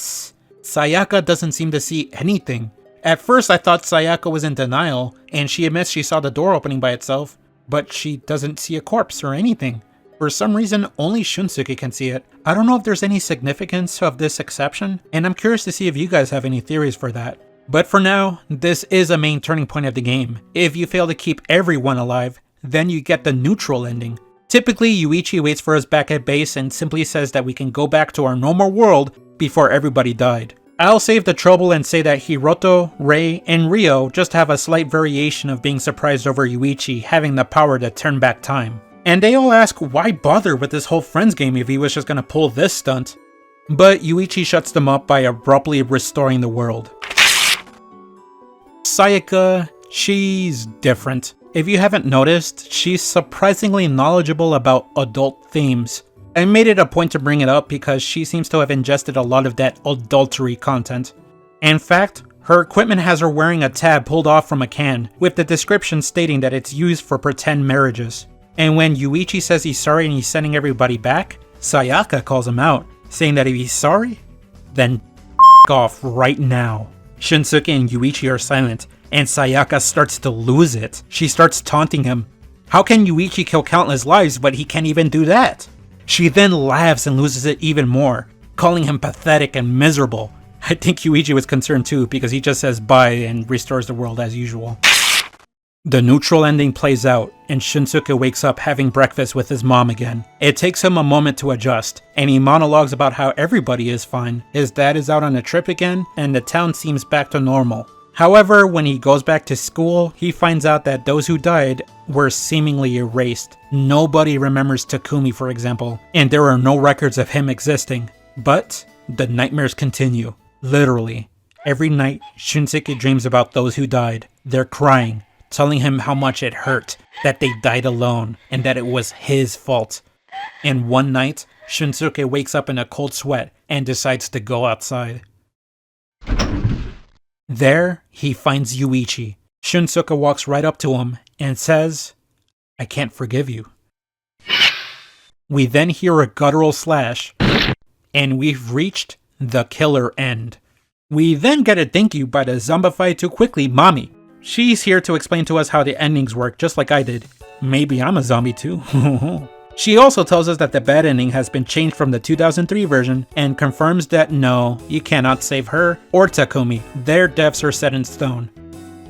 Sayaka doesn't seem to see anything. At first I thought Sayaka was in denial, and she admits she saw the door opening by itself, but she doesn't see a corpse or anything. For some reason, only Shunsuke can see it. I don't know if there's any significance of this exception, and I'm curious to see if you guys have any theories for that. But for now, this is a main turning point of the game. If you fail to keep everyone alive, then you get the neutral ending. Typically, Yuuichi waits for us back at base and simply says that we can go back to our normal world before everybody died. I'll save the trouble and say that Hiroto, Rei, and Ryo just have a slight variation of being surprised over Yuuichi having the power to turn back time. And they all ask why bother with this whole Friends game if he was just gonna pull this stunt. But Yuuichi shuts them up by abruptly restoring the world. Sayaka, she's different. If you haven't noticed, she's surprisingly knowledgeable about adult themes. I made it a point to bring it up because she seems to have ingested a lot of that adultery content. In fact, her equipment has her wearing a tab pulled off from a can, with the description stating that it's used for pretend marriages. And when Yuuichi says he's sorry and he's sending everybody back, Sayaka calls him out, saying that if he's sorry, then off right now. Shunsuke and Yuuichi are silent, and Sayaka starts to lose it. She starts taunting him. How can Yuuichi kill countless lives but he can't even do that? She then laughs and loses it even more, calling him pathetic and miserable. I think Yuuichi was concerned too because he just says bye and restores the world as usual. The neutral ending plays out, and Shunsuke wakes up having breakfast with his mom again. It takes him a moment to adjust, and he monologues about how everybody is fine. His dad is out on a trip again, and the town seems back to normal. However, when he goes back to school, he finds out that those who died were seemingly erased. Nobody remembers Takumi, for example, and there are no records of him existing. But the nightmares continue. Literally. Every night, Shunsuke dreams about those who died. They're crying, telling him how much it hurt, that they died alone, and that it was his fault. And one night, Shunsuke wakes up in a cold sweat and decides to go outside. There, he finds Yuuichi. Shunsuke walks right up to him and says, "I can't forgive you." We then hear a guttural slash, and we've reached the killer end. We then get a thank you by the zombified too quickly mommy. She's here to explain to us how the endings work, just like I did. Maybe I'm a zombie too. She also tells us that the bad ending has been changed from the 2003 version and confirms that no, you cannot save her or Takumi. Their deaths are set in stone.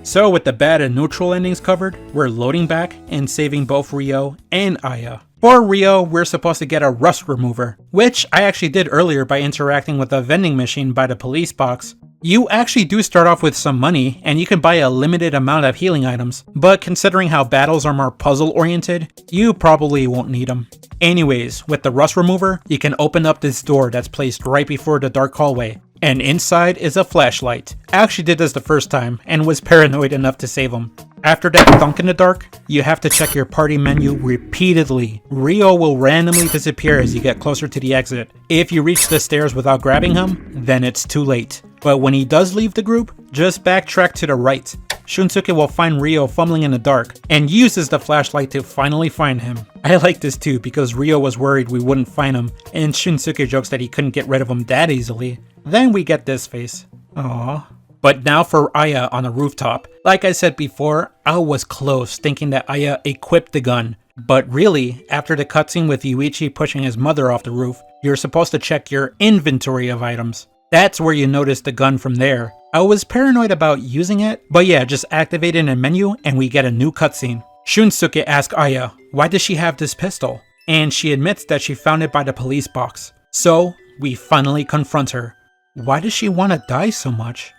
So with the bad and neutral endings covered, we're loading back and saving both Ryo and Aya. For Ryo, we're supposed to get a rust remover, which I actually did earlier by interacting with a vending machine by the police box. You actually do start off with some money, and you can buy a limited amount of healing items, but considering how battles are more puzzle oriented, you probably won't need them. Anyways, with the rust remover, you can open up this door that's placed right before the dark hallway, and inside is a flashlight. I actually did this the first time, and was paranoid enough to save him. After that thunk in the dark, you have to check your party menu repeatedly. Ryo will randomly disappear as you get closer to the exit. If you reach the stairs without grabbing him, then it's too late. But when he does leave the group, just backtrack to the right. Shunsuke will find Ryo fumbling in the dark, and uses the flashlight to finally find him. I like this too because Ryo was worried we wouldn't find him, and Shunsuke jokes that he couldn't get rid of him that easily. Then we get this face. Aww. But now for Aya on a rooftop. Like I said before, I was close thinking that Aya equipped the gun. But really, after the cutscene with Yuuichi pushing his mother off the roof, you're supposed to check your inventory of items. That's where you notice the gun from there. I was paranoid about using it, but yeah, just activate in a menu and we get a new cutscene. Shunsuke asks Aya, why does she have this pistol? And she admits that she found it by the police box. So, we finally confront her. Why does she want to die so much?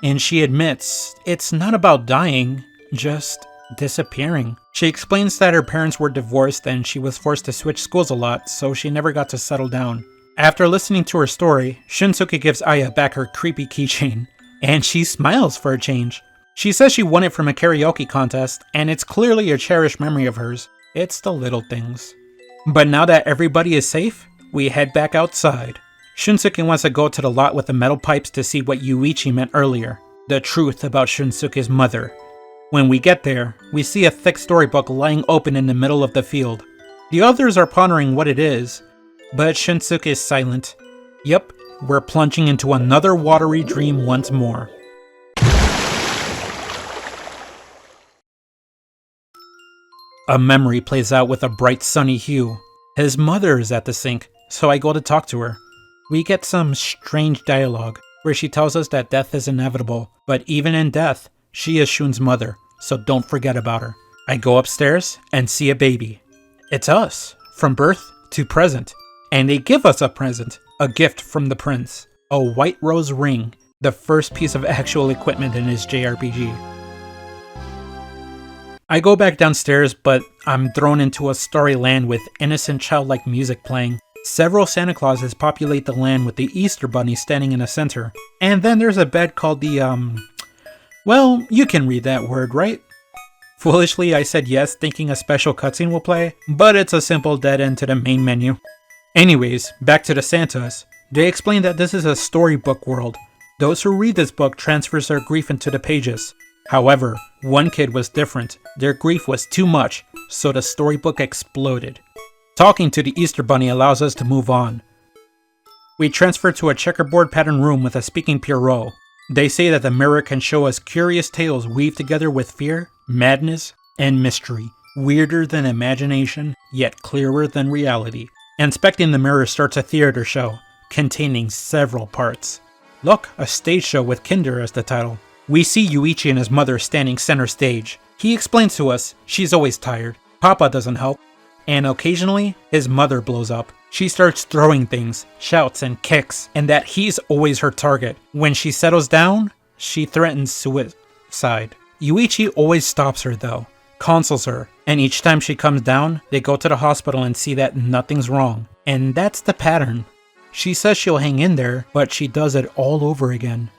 And she admits it's not about dying, just disappearing. She explains that her parents were divorced and she was forced to switch schools a lot, so she never got to settle down. After listening to her story, Shunsuke gives Aya back her creepy keychain, and she smiles for a change. She says she won it from a karaoke contest, and it's clearly a cherished memory of hers. It's the little things. But now that everybody is safe, we head back outside. Shunsuke wants to go to the lot with the metal pipes to see what Yuuichi meant earlier, the truth about Shunsuke's mother. When we get there, we see a thick storybook lying open in the middle of the field. The others are pondering what it is, but Shunsuke is silent. Yep, we're plunging into another watery dream once more. A memory plays out with a bright sunny hue. His mother is at the sink, so I go to talk to her. We get some strange dialogue, where she tells us that death is inevitable, but even in death, she is Shun's mother, so don't forget about her. I go upstairs and see a baby. It's us, from birth to present. And they give us a present, a gift from the prince. A white rose ring, the first piece of actual equipment in his JRPG. I go back downstairs, but I'm thrown into a starry land with innocent childlike music playing. Several Santa Clauses populate the land with the Easter Bunny standing in the center. And then there's a bed called the, well, you can read that word, right? Foolishly, I said yes, thinking a special cutscene will play, but it's a simple dead end to the main menu. Anyways, back to the Santas. They explain that this is a storybook world. Those who read this book transfers their grief into the pages. However, one kid was different. Their grief was too much, so the storybook exploded. Talking to the Easter Bunny allows us to move on. We transfer to a checkerboard pattern room with a speaking Pierrot. They say that the mirror can show us curious tales weaved together with fear, madness, and mystery. Weirder than imagination, yet clearer than reality. Inspecting the mirror starts a theater show, containing several parts. Look, a stage show with Kinder as the title. We see Yuuichi and his mother standing center stage. He explains to us she's always tired, Papa doesn't help, and occasionally his mother blows up. She starts throwing things, shouts and kicks, and that he's always her target. When she settles down, she threatens suicide. Yuuichi always stops her though, consoles her, and each time she comes down, they go to the hospital and see that nothing's wrong. And that's the pattern. She says she'll hang in there, but she does it all over again.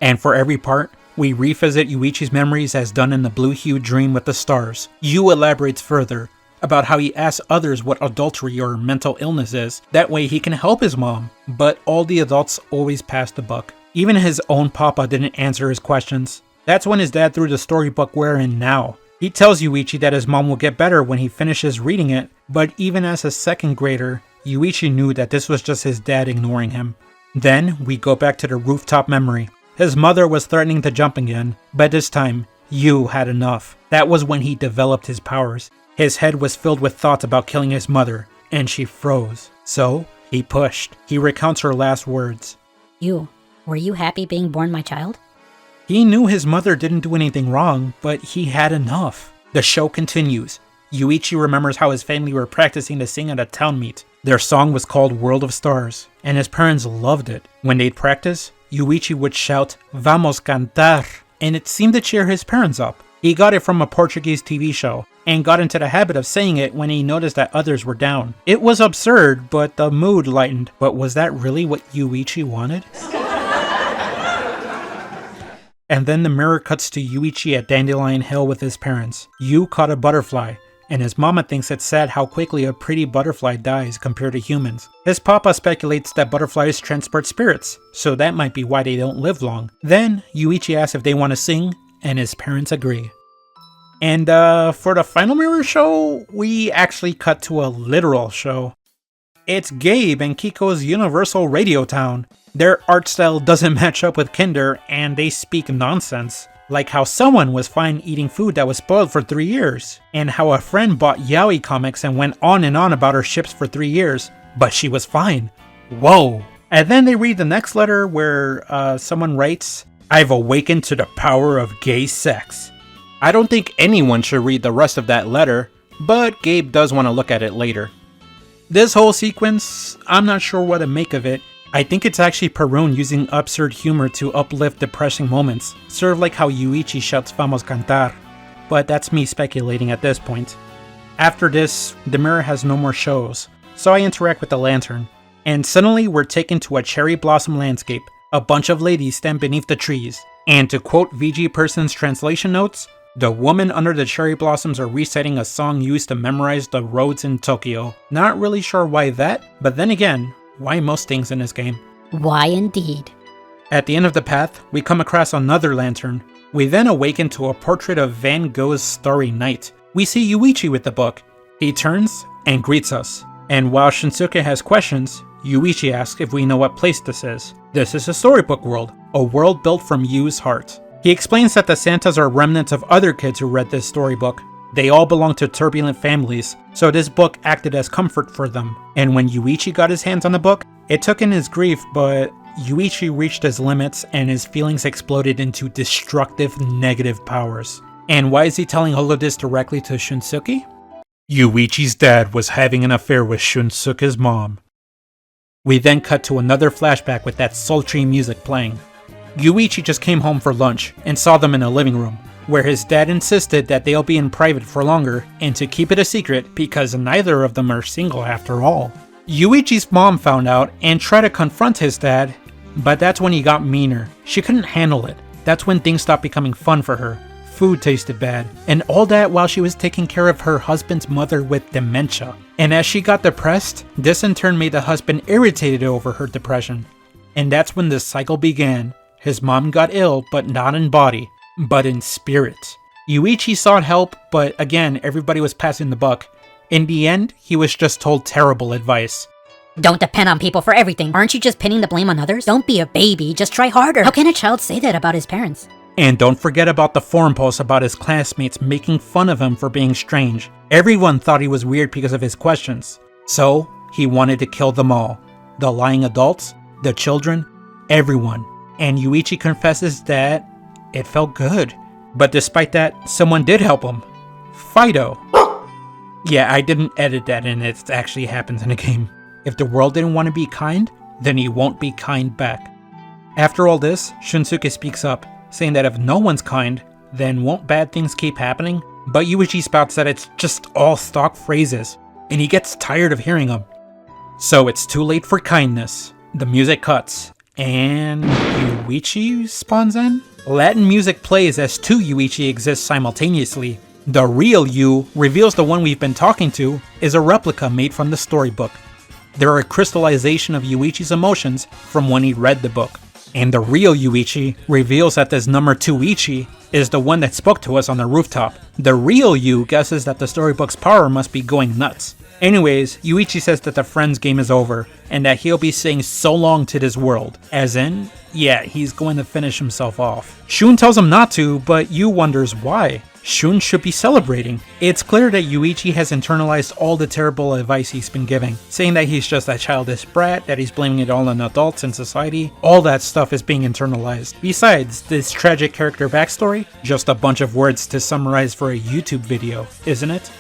And for every part, we revisit Yuichi's memories as done in the blue-hued dream with the stars. Yu elaborates further about how he asks others what adultery or mental illness is. That way he can help his mom. But all the adults always pass the buck. Even his own papa didn't answer his questions. That's when his dad threw the storybook we're in now. He tells Yuuichi that his mom will get better when he finishes reading it, but even as a second grader, Yuuichi knew that this was just his dad ignoring him. Then we go back to the rooftop memory. His mother was threatening to jump again, but this time, Yu had enough. That was when he developed his powers. His head was filled with thoughts about killing his mother, and she froze. So, he pushed. He recounts her last words. Yu, were you happy being born my child? He knew his mother didn't do anything wrong, but he had enough. The show continues. Yuuichi remembers how his family were practicing to sing at a town meet. Their song was called World of Stars, and his parents loved it. When they'd practice, Yuuichi would shout, "Vamos cantar," and it seemed to cheer his parents up. He got it from a Portuguese TV show, and got into the habit of saying it when he noticed that others were down. It was absurd, but the mood lightened. But was that really what Yuuichi wanted? And then the mirror cuts to Yuuichi at Dandelion Hill with his parents. Yu caught a butterfly, and his mama thinks it's sad how quickly a pretty butterfly dies compared to humans. His papa speculates that butterflies transport spirits, so that might be why they don't live long. Then, Yuuichi asks if they want to sing, and his parents agree. And for the final mirror show, we actually cut to a literal show. It's Gabe and Kiko's Universal Radio Town. Their art style doesn't match up with Kinder, and they speak nonsense. Like how someone was fine eating food that was spoiled for 3 years, and how a friend bought yaoi comics and went on and on about her ships for 3 years, but she was fine. Whoa. And then they read the next letter where someone writes, "I've awakened to the power of gay sex." I don't think anyone should read the rest of that letter, but Gabe does want to look at it later. This whole sequence, I'm not sure what to make of it. I think it's actually Perun using absurd humor to uplift depressing moments, sort of like how Yuuichi shouts "Vamos cantar," but that's me speculating at this point. After this, the mirror has no more shows, so I interact with the lantern, and suddenly we're taken to a cherry blossom landscape. A bunch of ladies stand beneath the trees, and to quote VG Person's translation notes, the women under the cherry blossoms are reciting a song used to memorize the roads in Tokyo. Not really sure why that, but then again, why most things in this game? Why indeed? At the end of the path, we come across another lantern. We then awaken to a portrait of Van Gogh's Starry Night. We see Yuuichi with the book. He turns and greets us. And while Shinsuke has questions, Yuuichi asks if we know what place this is. This is a storybook world, a world built from Yu's heart. He explains that the Santas are remnants of other kids who read this storybook. They all belong to turbulent families, so this book acted as comfort for them. And when Yuuichi got his hands on the book, it took in his grief, but Yuuichi reached his limits and his feelings exploded into destructive negative powers. And why is he telling all of this directly to Shunsuke? Yuichi's dad was having an affair with Shunsuke's mom. We then cut to another flashback with that sultry music playing. Yuichi just came home for lunch and saw them in the living room, where his dad insisted that they'll be in private for longer and to keep it a secret because neither of them are single after all. Yuichi's mom found out and tried to confront his dad, but that's when he got meaner. She couldn't handle it. That's when things stopped becoming fun for her. Food tasted bad, and all that while she was taking care of her husband's mother with dementia. And as she got depressed, this in turn made the husband irritated over her depression. And that's when the cycle began. His mom got ill, but not in body, but in spirit. Yuichi sought help, but again, everybody was passing the buck. In the end, he was just told terrible advice. Don't depend on people for everything. Aren't you just pinning the blame on others? Don't be a baby, just try harder. How can a child say that about his parents? And don't forget about the forum posts about his classmates making fun of him for being strange. Everyone thought he was weird because of his questions. So, he wanted to kill them all. The lying adults, the children, everyone. And Yuichi confesses that it felt good. But despite that, someone did help him. Fido. Yeah, I didn't edit that in, it actually happens in the game. If the world didn't want to be kind, then he won't be kind back. After all this, Shunsuke speaks up, saying that if no one's kind, then won't bad things keep happening? But Yuichi spouts that it's just all stock phrases, and he gets tired of hearing them. So it's too late for kindness. The music cuts, and Yuichi spawns in? Latin music plays as two Yuichi exist simultaneously. The real Yu reveals the one we've been talking to is a replica made from the storybook. They're a crystallization of Yuichi's emotions from when he read the book. And the real Yuuichi reveals that this number 2 Ichi is the one that spoke to us on the rooftop. The real Yu guesses that the storybook's power must be going nuts. Anyways, Yuichi says that the friend's game is over, and that he'll be saying so long to this world. As in, yeah, he's going to finish himself off. Shun tells him not to, but Yu wonders why. Shun should be celebrating. It's clear that Yuichi has internalized all the terrible advice he's been giving, saying that he's just a childish brat, that he's blaming it all on adults and society. All that stuff is being internalized. Besides, this tragic character backstory? Just a bunch of words to summarize for a YouTube video, isn't it?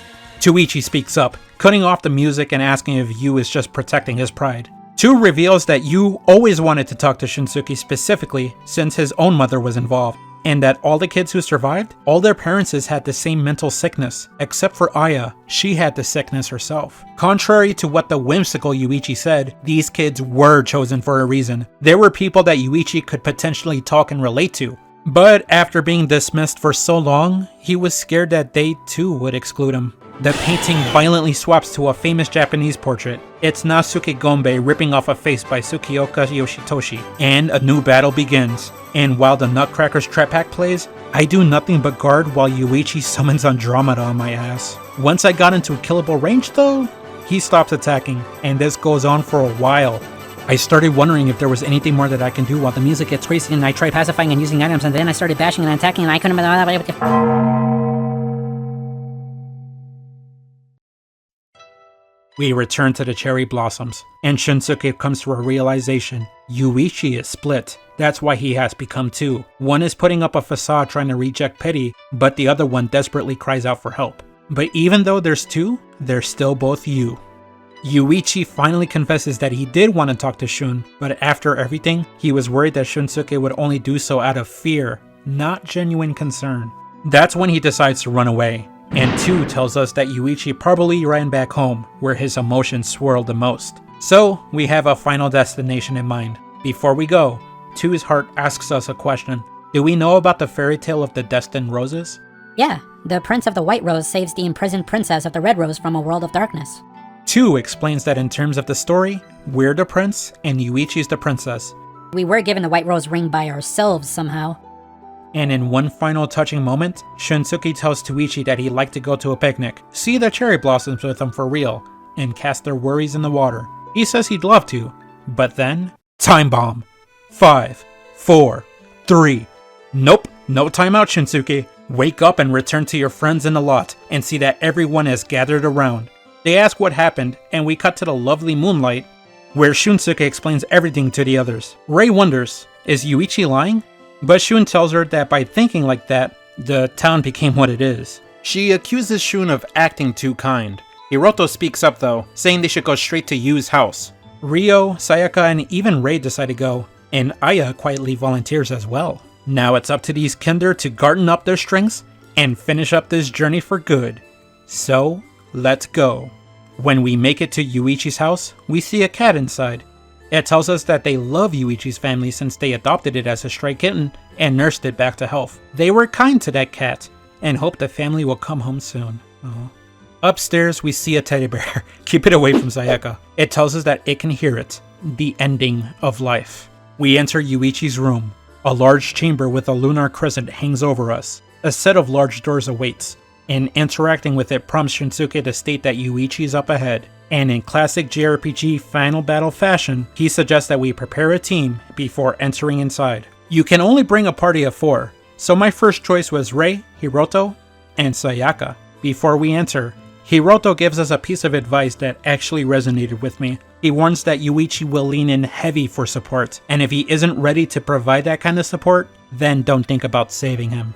Yuichi speaks up, cutting off the music and asking if Yu is just protecting his pride. Tu reveals that Yu always wanted to talk to Shunsuke specifically since his own mother was involved, and that all the kids who survived, all their parents had the same mental sickness, except for Aya. She had the sickness herself. Contrary to what the whimsical Yuichi said, these kids were chosen for a reason. There were people that Yuichi could potentially talk and relate to. But after being dismissed for so long, he was scared that they too would exclude him. The painting violently swaps to a famous Japanese portrait. It's Nasuke Gombe ripping off a face by Tsukioka Yoshitoshi, and a new battle begins. And while the Nutcracker's trap pack plays, I do nothing but guard while Yuichi summons Andromeda on my ass. Once I got into killable range though, he stops attacking, and this goes on for a while. I started wondering if there was anything more that I can do while the music gets crazy, and I tried pacifying and using items, and then I started bashing and attacking, and I couldn't... We return to the cherry blossoms, and Shunsuke comes to a realization. Yuichi is split. That's why he has become two. One is putting up a facade trying to reject pity, but the other one desperately cries out for help. But even though there's two, they're still both Yu. Yuichi finally confesses that he did want to talk to Shun, but after everything, he was worried that Shunsuke would only do so out of fear, not genuine concern. That's when he decides to run away. And 2 tells us that Yuichi probably ran back home, where his emotions swirled the most. So, we have a final destination in mind. Before we go, 2's heart asks us a question. Do we know about the fairy tale of the destined roses? Yeah, the Prince of the White Rose saves the imprisoned princess of the Red Rose from a world of darkness. 2 explains that in terms of the story, we're the prince and Yuichi's the princess. We were given the White Rose ring by ourselves somehow. And in one final touching moment, Shunsuke tells Yuichi that he'd like to go to a picnic, see the cherry blossoms with them for real, and cast their worries in the water. He says he'd love to, but then... Time bomb! 5, 4, 3... Nope, no time out, Shunsuke. Wake up and return to your friends in the lot, and see that everyone is gathered around. They ask what happened, and we cut to the lovely moonlight, where Shunsuke explains everything to the others. Rei wonders, is Yuichi lying? But Shun tells her that by thinking like that, the town became what it is. She accuses Shun of acting too kind. Hiroto speaks up though, saying they should go straight to Yu's house. Ryo, Sayaka, and even Rei decide to go, and Aya quietly volunteers as well. Now it's up to these kinder to garden up their strengths and finish up this journey for good. So, let's go. When we make it to Yuichi's house, we see a cat inside. It tells us that they love Yuichi's family since they adopted it as a stray kitten and nursed it back to health. They were kind to that cat and hope the family will come home soon. Aww. Upstairs, we see a teddy bear. Keep it away from Sayaka. It tells us that it can hear it. The ending of life. We enter Yuichi's room. A large chamber with a lunar crescent hangs over us. A set of large doors awaits, and interacting with it prompts Shinsuke to state that Yuichi is up ahead. And in classic JRPG final battle fashion, he suggests that we prepare a team before entering inside. You can only bring a party of 4, so my first choice was Rei, Hiroto, and Sayaka. Before we enter, Hiroto gives us a piece of advice that actually resonated with me. He warns that Yuichi will lean in heavy for support, and if he isn't ready to provide that kind of support, then don't think about saving him.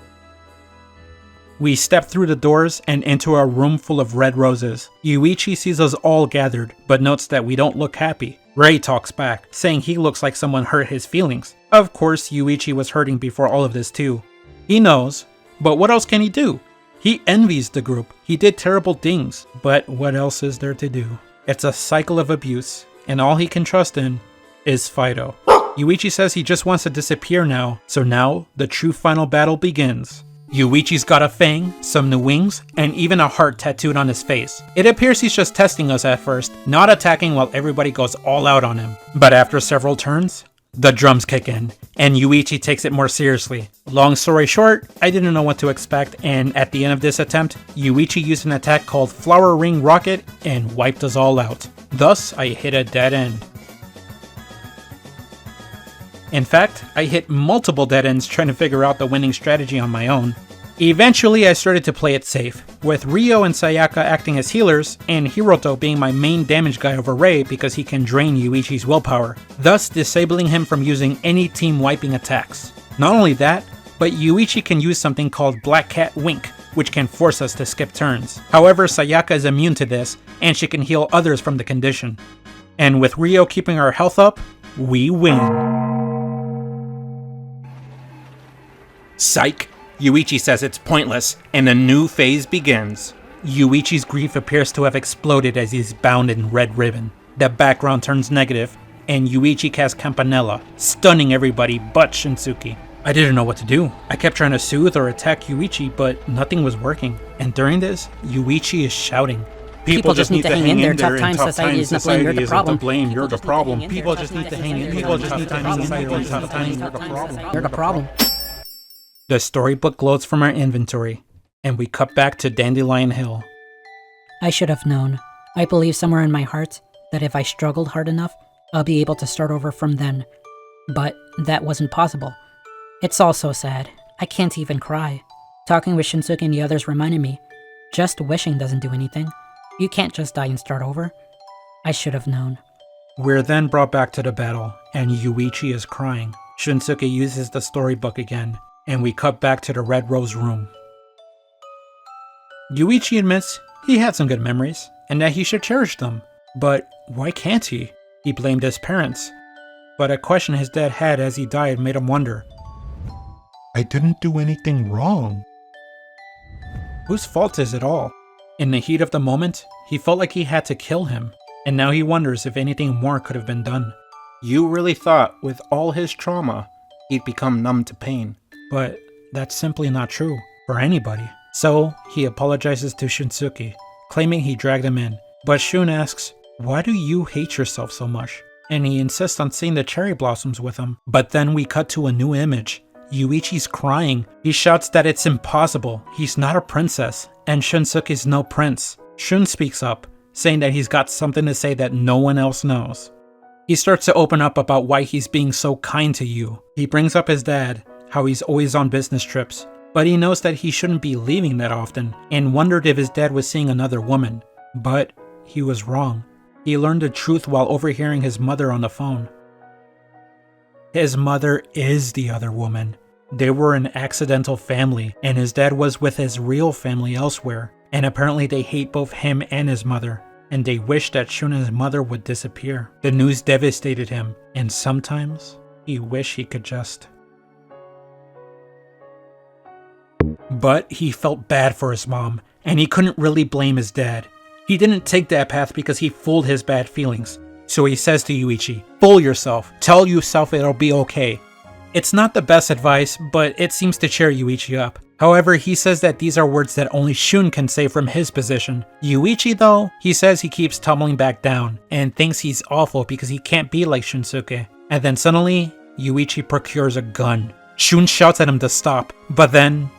We step through the doors and into a room full of red roses. Yuichi sees us all gathered, but notes that we don't look happy. Rei talks back, saying he looks like someone hurt his feelings. Of course, Yuichi was hurting before all of this too. He knows, but what else can he do? He envies the group. He did terrible things, but what else is there to do? It's a cycle of abuse, and all he can trust in is Fido. Yuichi says he just wants to disappear now, so now the true final battle begins. Yuichi's got a fang, some new wings, and even a heart tattooed on his face. It appears he's just testing us at first, not attacking while everybody goes all out on him. But after several turns, the drums kick in, and Yuichi takes it more seriously. Long story short, I didn't know what to expect, and at the end of this attempt, Yuichi used an attack called Flower Ring Rocket and wiped us all out. Thus, I hit a dead end. In fact, I hit multiple dead ends trying to figure out the winning strategy on my own. Eventually, I started to play it safe, with Ryo and Sayaka acting as healers, and Hiroto being my main damage guy over Rei because he can drain Yuichi's willpower, thus disabling him from using any team wiping attacks. Not only that, but Yuichi can use something called Black Cat Wink, which can force us to skip turns. However, Sayaka is immune to this, and she can heal others from the condition. And with Ryo keeping our health up, we win. Psych! Yuichi says it's pointless, and a new phase begins. Yuichi's grief appears to have exploded as he's bound in red ribbon. The background turns negative, and Yuichi casts Campanella, stunning everybody but Shinsuke. I didn't know what to do. I kept trying to soothe or attack Yuichi, but nothing was working. And during this, Yuichi is shouting. People just need to hang in there. Tough times, society isn't to blame. You're the problem. You're the problem. People just need to hang in. People just need to hang in there. Tough times, you're the problem. You're the problem. The storybook loads from our inventory, and we cut back to Dandelion Hill. I should have known. I believe somewhere in my heart that if I struggled hard enough, I'll be able to start over from then. But that wasn't possible. It's all so sad. I can't even cry. Talking with Shinsuke and the others reminded me, just wishing doesn't do anything. You can't just die and start over. I should have known. We're then brought back to the battle, and Yuichi is crying. Shinsuke uses the storybook again, and we cut back to the Red Rose room. Yuichi admits he had some good memories, and that he should cherish them. But why can't he? He blamed his parents. But a question his dad had as he died made him wonder. I didn't do anything wrong. Whose fault is it all? In the heat of the moment, he felt like he had to kill him, and now he wonders if anything more could have been done. You really thought, with all his trauma, he'd become numb to pain. But that's simply not true for anybody. So he apologizes to Shinsuke, claiming he dragged him in. But Shun asks, why do you hate yourself so much? And he insists on seeing the cherry blossoms with him. But then we cut to a new image. Yuichi's crying. He shouts that it's impossible. He's not a princess, and Shinsuke's no prince. Shun speaks up, saying that he's got something to say that no one else knows. He starts to open up about why he's being so kind to you. He brings up his dad, how he's always on business trips, but he knows that he shouldn't be leaving that often, and wondered if his dad was seeing another woman. But he was wrong. He learned the truth while overhearing his mother on the phone. His mother is the other woman. They were an accidental family, and his dad was with his real family elsewhere, and apparently they hate both him and his mother, and they wish that Shun and his mother would disappear. The news devastated him, and sometimes he wished he could just... But he felt bad for his mom, and he couldn't really blame his dad. He didn't take that path because he fooled his bad feelings. So he says to Yuuichi, "Fool yourself. Tell yourself it'll be okay." It's not the best advice, but it seems to cheer Yuuichi up. However, he says that these are words that only Shun can say from his position. Yuuichi though, he says he keeps tumbling back down, and thinks he's awful because he can't be like Shunsuke. And then suddenly, Yuuichi procures a gun. Shun shouts at him to stop, but then...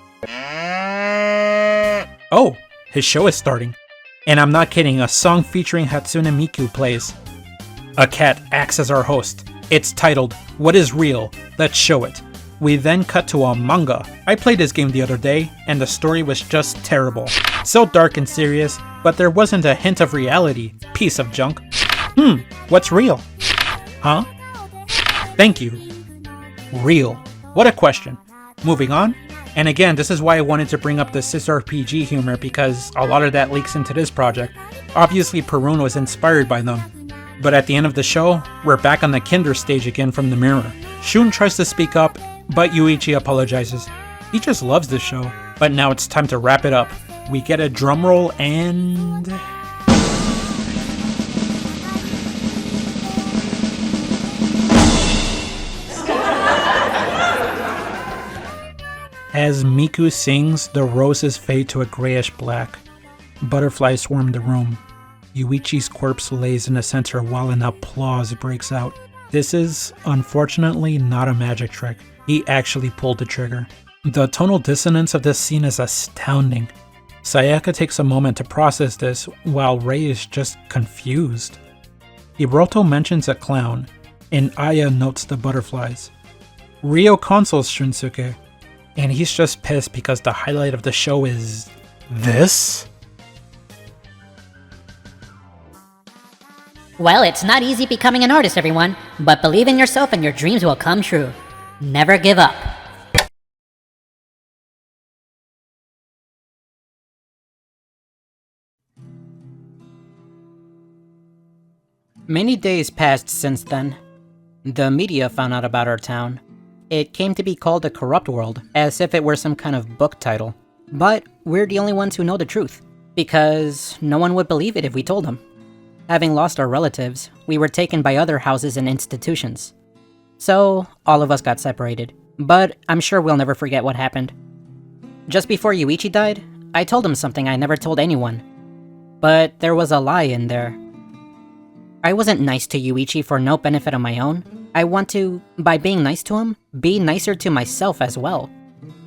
Oh, his show is starting. And I'm not kidding, a song featuring Hatsune Miku plays. A cat acts as our host. It's titled, "What is Real? Let's Show It." We then cut to a manga. I played this game the other day, and the story was just terrible. So dark and serious, but there wasn't a hint of reality. Piece of junk. What's real? Huh? Thank you. Real. What a question. Moving on. And again, this is why I wanted to bring up the SysRPG humor, because a lot of that leaks into this project. Obviously, Perun was inspired by them. But at the end of the show, we're back on the Kinder stage again from the mirror. Shun tries to speak up, but Yuuichi apologizes. He just loves this show. But now it's time to wrap it up. We get a drum roll and... As Miku sings, the roses fade to a grayish black. Butterflies swarm the room. Yuichi's corpse lays in the center while an applause breaks out. This is, unfortunately, not a magic trick. He actually pulled the trigger. The tonal dissonance of this scene is astounding. Sayaka takes a moment to process this, while Rei is just confused. Hiroto mentions a clown, and Aya notes the butterflies. Ryo consoles Shunsuke, and he's just pissed because the highlight of the show is... this? Well, it's not easy becoming an artist, everyone, but believe in yourself and your dreams will come true. Never give up. Many days passed since then. The media found out about our town. It came to be called the Corrupt World, as if it were some kind of book title. But we're the only ones who know the truth, because no one would believe it if we told them. Having lost our relatives, we were taken by other houses and institutions. So, all of us got separated, but I'm sure we'll never forget what happened. Just before Yuuichi died, I told him something I never told anyone. But there was a lie in there. I wasn't nice to Yuuichi for no benefit of my own. I want to, by being nice to him, be nicer to myself as well.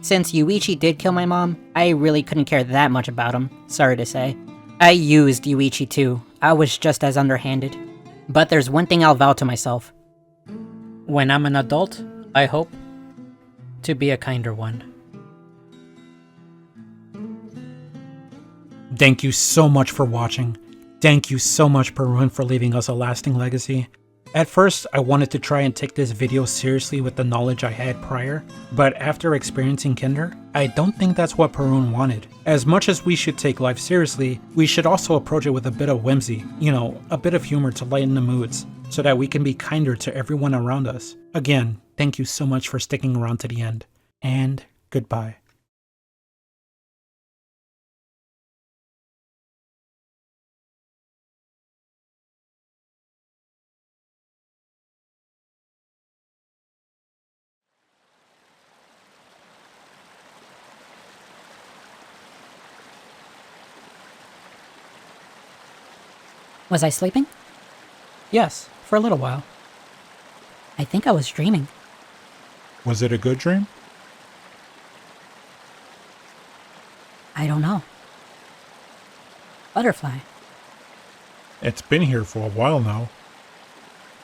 Since Yuuichi did kill my mom, I really couldn't care that much about him, sorry to say. I used Yuuichi too. I was just as underhanded. But there's one thing I'll vow to myself. When I'm an adult, I hope to be a kinder one. Thank you so much for watching. Thank you so much, Perun, for leaving us a lasting legacy. At first, I wanted to try and take this video seriously with the knowledge I had prior, but after experiencing Kinder, I don't think that's what Perun wanted. As much as we should take life seriously, we should also approach it with a bit of whimsy, a bit of humor to lighten the moods, so that we can be kinder to everyone around us. Again, thank you so much for sticking around to the end, and goodbye. Was I sleeping? Yes, for a little while. I think I was dreaming. Was it a good dream? I don't know. Butterfly. It's been here for a while now.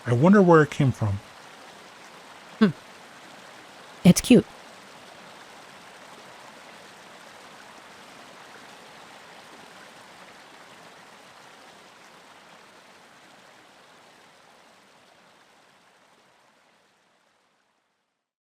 I wonder where it came from. It's cute.